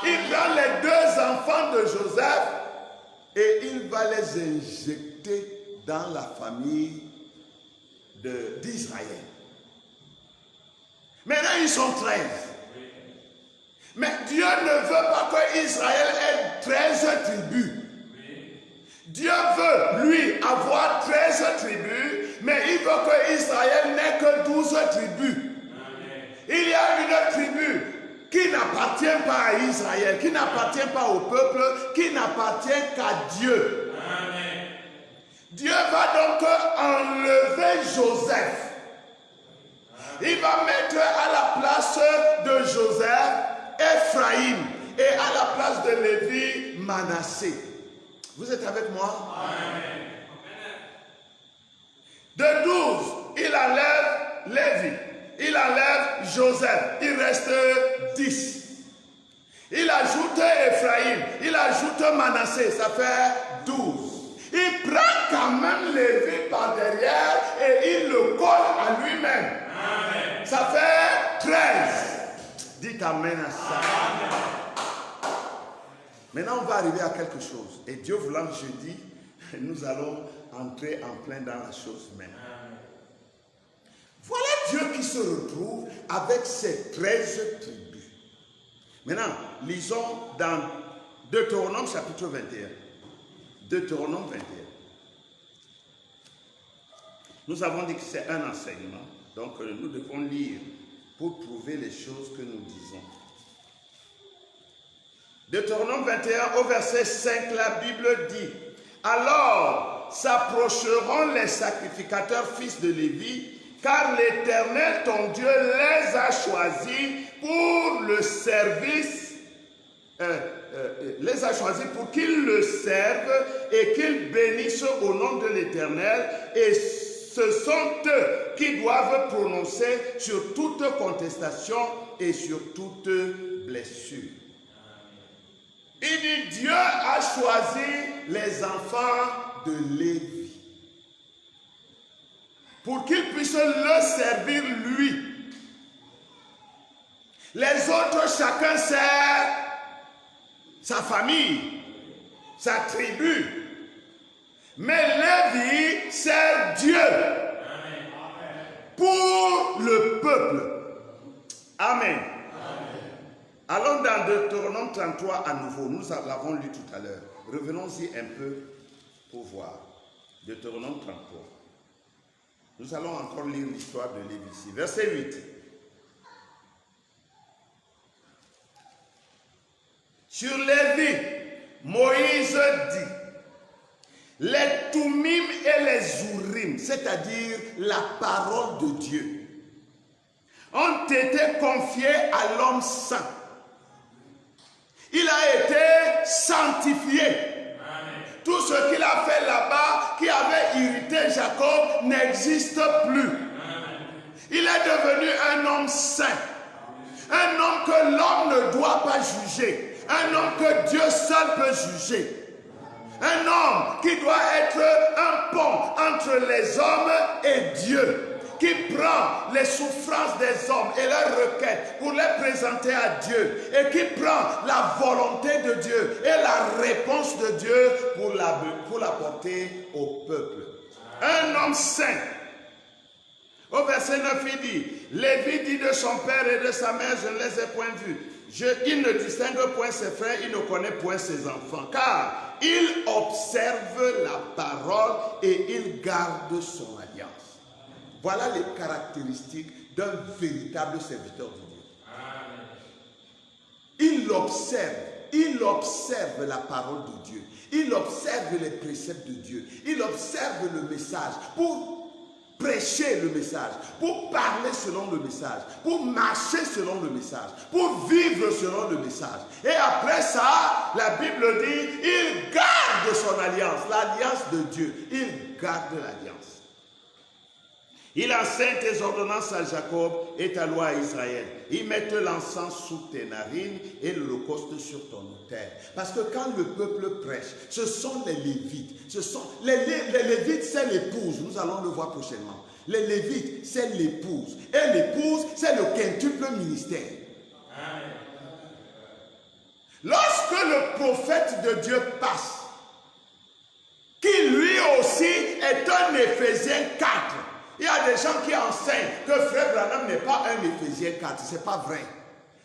Il prend les 2 enfants de Joseph et il va les injecter dans la famille d'Israël. Maintenant, ils sont 13. Mais Dieu ne veut pas qu'Israël ait 13 tribus. Dieu veut, lui, avoir 13 tribus, mais il veut que Israël n'ait que 12 tribus. Amen. Il y a une tribu qui n'appartient pas à Israël, qui n'appartient pas au peuple, qui n'appartient qu'à Dieu. Amen. Dieu va donc enlever Joseph. Il va mettre à la place de Joseph Ephraïm et à la place de Lévi Manassé. Vous êtes avec moi? Amen. De 12, il enlève Lévi, il enlève Joseph, il reste 10. Il ajoute Ephraïm, il ajoute Manassé, ça fait 12. Il prend quand même Lévi par derrière et il le colle à lui-même. Amen. Ça fait 13. Dites Amen à ça. Amen. Maintenant, on va arriver à quelque chose. Et Dieu voulant, jeudi, nous allons entrer en plein dans la chose même. Voilà Dieu qui se retrouve avec ses 13 tribus. Maintenant, lisons dans Deutéronome chapitre 21. Deutéronome 21. Nous avons dit que c'est un enseignement, donc nous devons lire pour prouver les choses que nous disons. Deutéronome 21 au verset 5, la Bible dit: alors s'approcheront les sacrificateurs fils de Lévi, car l'Éternel ton Dieu les a choisis pour le service, les a choisis pour qu'ils le servent et qu'ils bénissent au nom de l'Éternel, et ce sont eux qui doivent prononcer sur toute contestation et sur toute blessure. Il dit: Dieu a choisi les enfants de Lévi pour qu'ils puissent le servir lui. Les autres, chacun sert sa famille, sa tribu. Mais Lévi sert Dieu pour le peuple. Amen. Allons dans Deutéronome 33 à nouveau. Nous l'avons lu tout à l'heure. Revenons-y un peu pour voir. Deutéronome 33. Nous allons encore lire l'histoire de Lévi ici. Verset 8. Sur Lévi, Moïse dit: les Toumim et les Urim, c'est-à-dire la parole de Dieu, ont été confiés à l'homme saint. Il a été sanctifié. Amen. Tout ce qu'il a fait là-bas, qui avait irrité Jacob, n'existe plus. Amen. Il est devenu un homme saint. Un homme que l'homme ne doit pas juger. Un homme que Dieu seul peut juger. Un homme qui doit être un pont entre les hommes et Dieu. Qui prend les souffrances des hommes et leurs requêtes pour les présenter à Dieu, et qui prend la volonté de Dieu et la réponse de Dieu pour l'apporter au peuple. Un homme saint. Au verset 9, il dit: Lévi dit de son père et de sa mère: je ne les ai point vus. Il ne distingue point ses frères, il ne connaît point ses enfants, car il observe la parole et il garde son alliance. Voilà les caractéristiques d'un véritable serviteur de Dieu. Il observe la parole de Dieu. Il observe les préceptes de Dieu. Il observe le message pour prêcher le message, pour parler selon le message, pour marcher selon le message, pour vivre selon le message. Et après ça, la Bible dit, il garde son alliance, l'alliance de Dieu. Il garde l'alliance. Il enseigne tes ordonnances à Jacob et ta loi à Israël. Ils mettent l'encens sous tes narines et l'holocauste sur ton autel. Parce que quand le peuple prêche, ce sont les Lévites. Les Lévites, c'est l'épouse. Nous allons le voir prochainement. Les Lévites, c'est l'épouse. Et l'épouse, c'est le quintuple ministère. Lorsque le prophète de Dieu passe, qui lui aussi est un Éphésiens 4, il y a des gens qui enseignent que Frère Branham n'est pas un Éphésiens 4. Ce n'est pas vrai.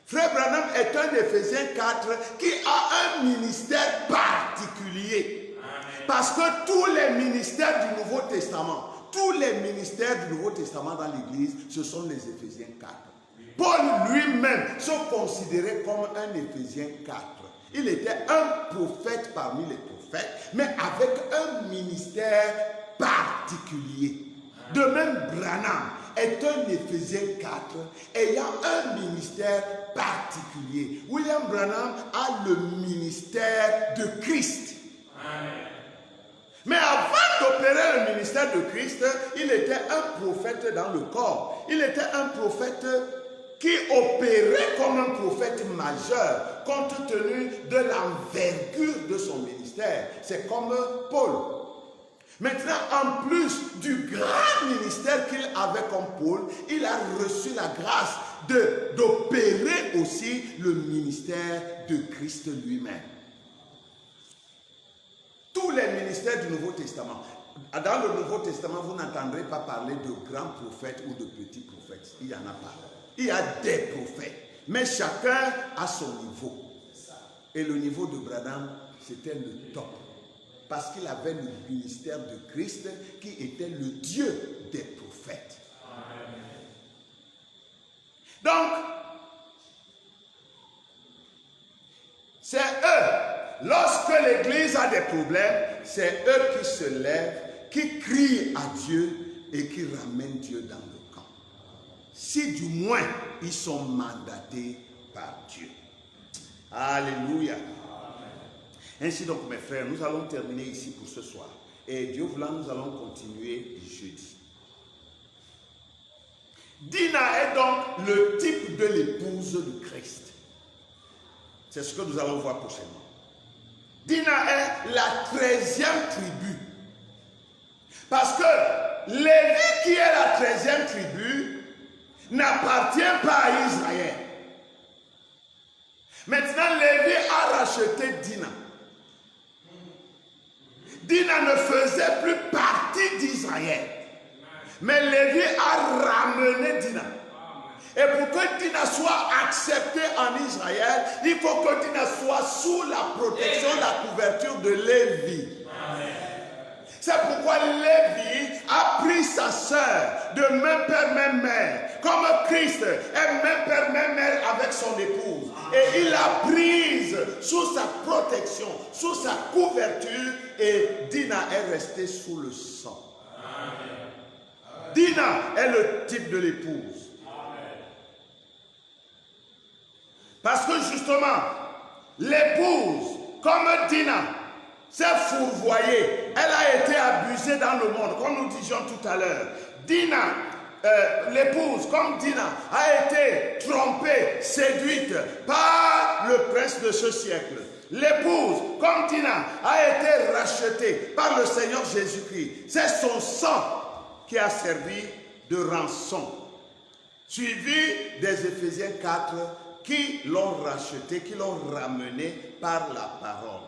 Frère Branham est un Éphésiens 4 qui a un ministère particulier. Parce que tous les ministères du Nouveau Testament, tous les ministères du Nouveau Testament dans l'Église, ce sont les Éphésiens 4. Paul lui-même se considérait comme un Éphésiens 4. Il était un prophète parmi les prophètes, mais avec un ministère particulier. De même, Branham est un Éphésiens 4 ayant un ministère particulier. William Branham a le ministère de Christ. Amen. Mais avant d'opérer le ministère de Christ, il était un prophète dans le corps. Il était un prophète qui opérait comme un prophète majeur, compte tenu de l'envergure de son ministère. C'est comme Paul. Maintenant, en plus du grand ministère qu'il avait comme Paul, il a reçu la grâce d'opérer aussi le ministère de Christ lui-même. Tous les ministères du Nouveau Testament, dans le Nouveau Testament, vous n'entendrez pas parler de grands prophètes ou de petits prophètes. Il n'y en a pas. Il y a des prophètes. Mais chacun a son niveau. Et le niveau de Branham, c'était le top. Parce qu'il avait le ministère de Christ qui était le Dieu des prophètes. Donc, c'est eux, lorsque l'Église a des problèmes, c'est eux qui se lèvent, qui crient à Dieu et qui ramènent Dieu dans le camp. Si du moins ils sont mandatés par Dieu. Alléluia. Ainsi donc mes frères, nous allons terminer ici pour ce soir. Et Dieu voulant, nous allons continuer jeudi. Dina est donc le type de l'épouse de Christ. C'est ce que nous allons voir prochainement. Dina est la 13e tribu. Parce que Lévi, qui est la 13e tribu, n'appartient pas à Israël. Maintenant, Lévi a racheté Dina. Dina ne faisait plus partie d'Israël. Mais Lévi a ramené Dina. Et pour que Dina soit acceptée en Israël, il faut que Dina soit sous la protection, la couverture de Lévi. C'est pourquoi Lévi a pris sa sœur de même père, même mère, comme Christ est même père, même mère avec son épouse. Et il l'a prise sous sa protection, sous sa couverture, et Dina est restée sous le sang. Dina est le type de l'épouse. Parce que justement, l'épouse, comme Dina, s'est fourvoyée. Elle a été abusée dans le monde, comme nous disions tout à l'heure. Dina, l'épouse, comme Dina, a été trompée, séduite par le prince de ce siècle. L'épouse, comme Dina, a été rachetée par le Seigneur Jésus-Christ. C'est son sang qui a servi de rançon. Suivi des Éphésiens 4, qui l'ont racheté, qui l'ont ramené par la parole.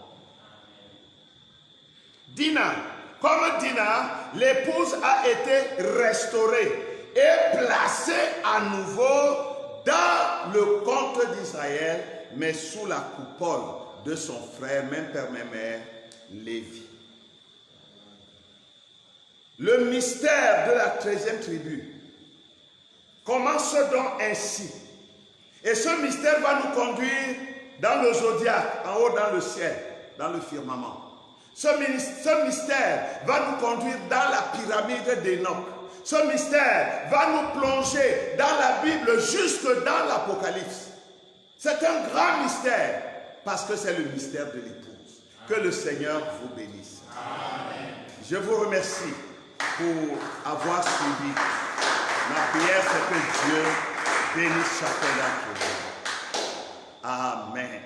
Dina, comme Dina, l'épouse a été restaurée et placée à nouveau dans le compte d'Israël, mais sous la coupole de son frère, même père, même mère, Lévi. Le mystère de la 13e tribu commence donc ainsi. Et ce mystère va nous conduire dans le zodiaque, en haut dans le ciel, dans le firmament. Ce mystère va nous conduire dans la pyramide d'Enoch. Ce mystère va nous plonger dans la Bible jusque dans l'Apocalypse. C'est un grand mystère parce que c'est le mystère de l'épouse. Que le Seigneur vous bénisse. Amen. Je vous remercie pour avoir suivi. Ma prière, c'est que Dieu bénisse chacun d'entre vous. Amen.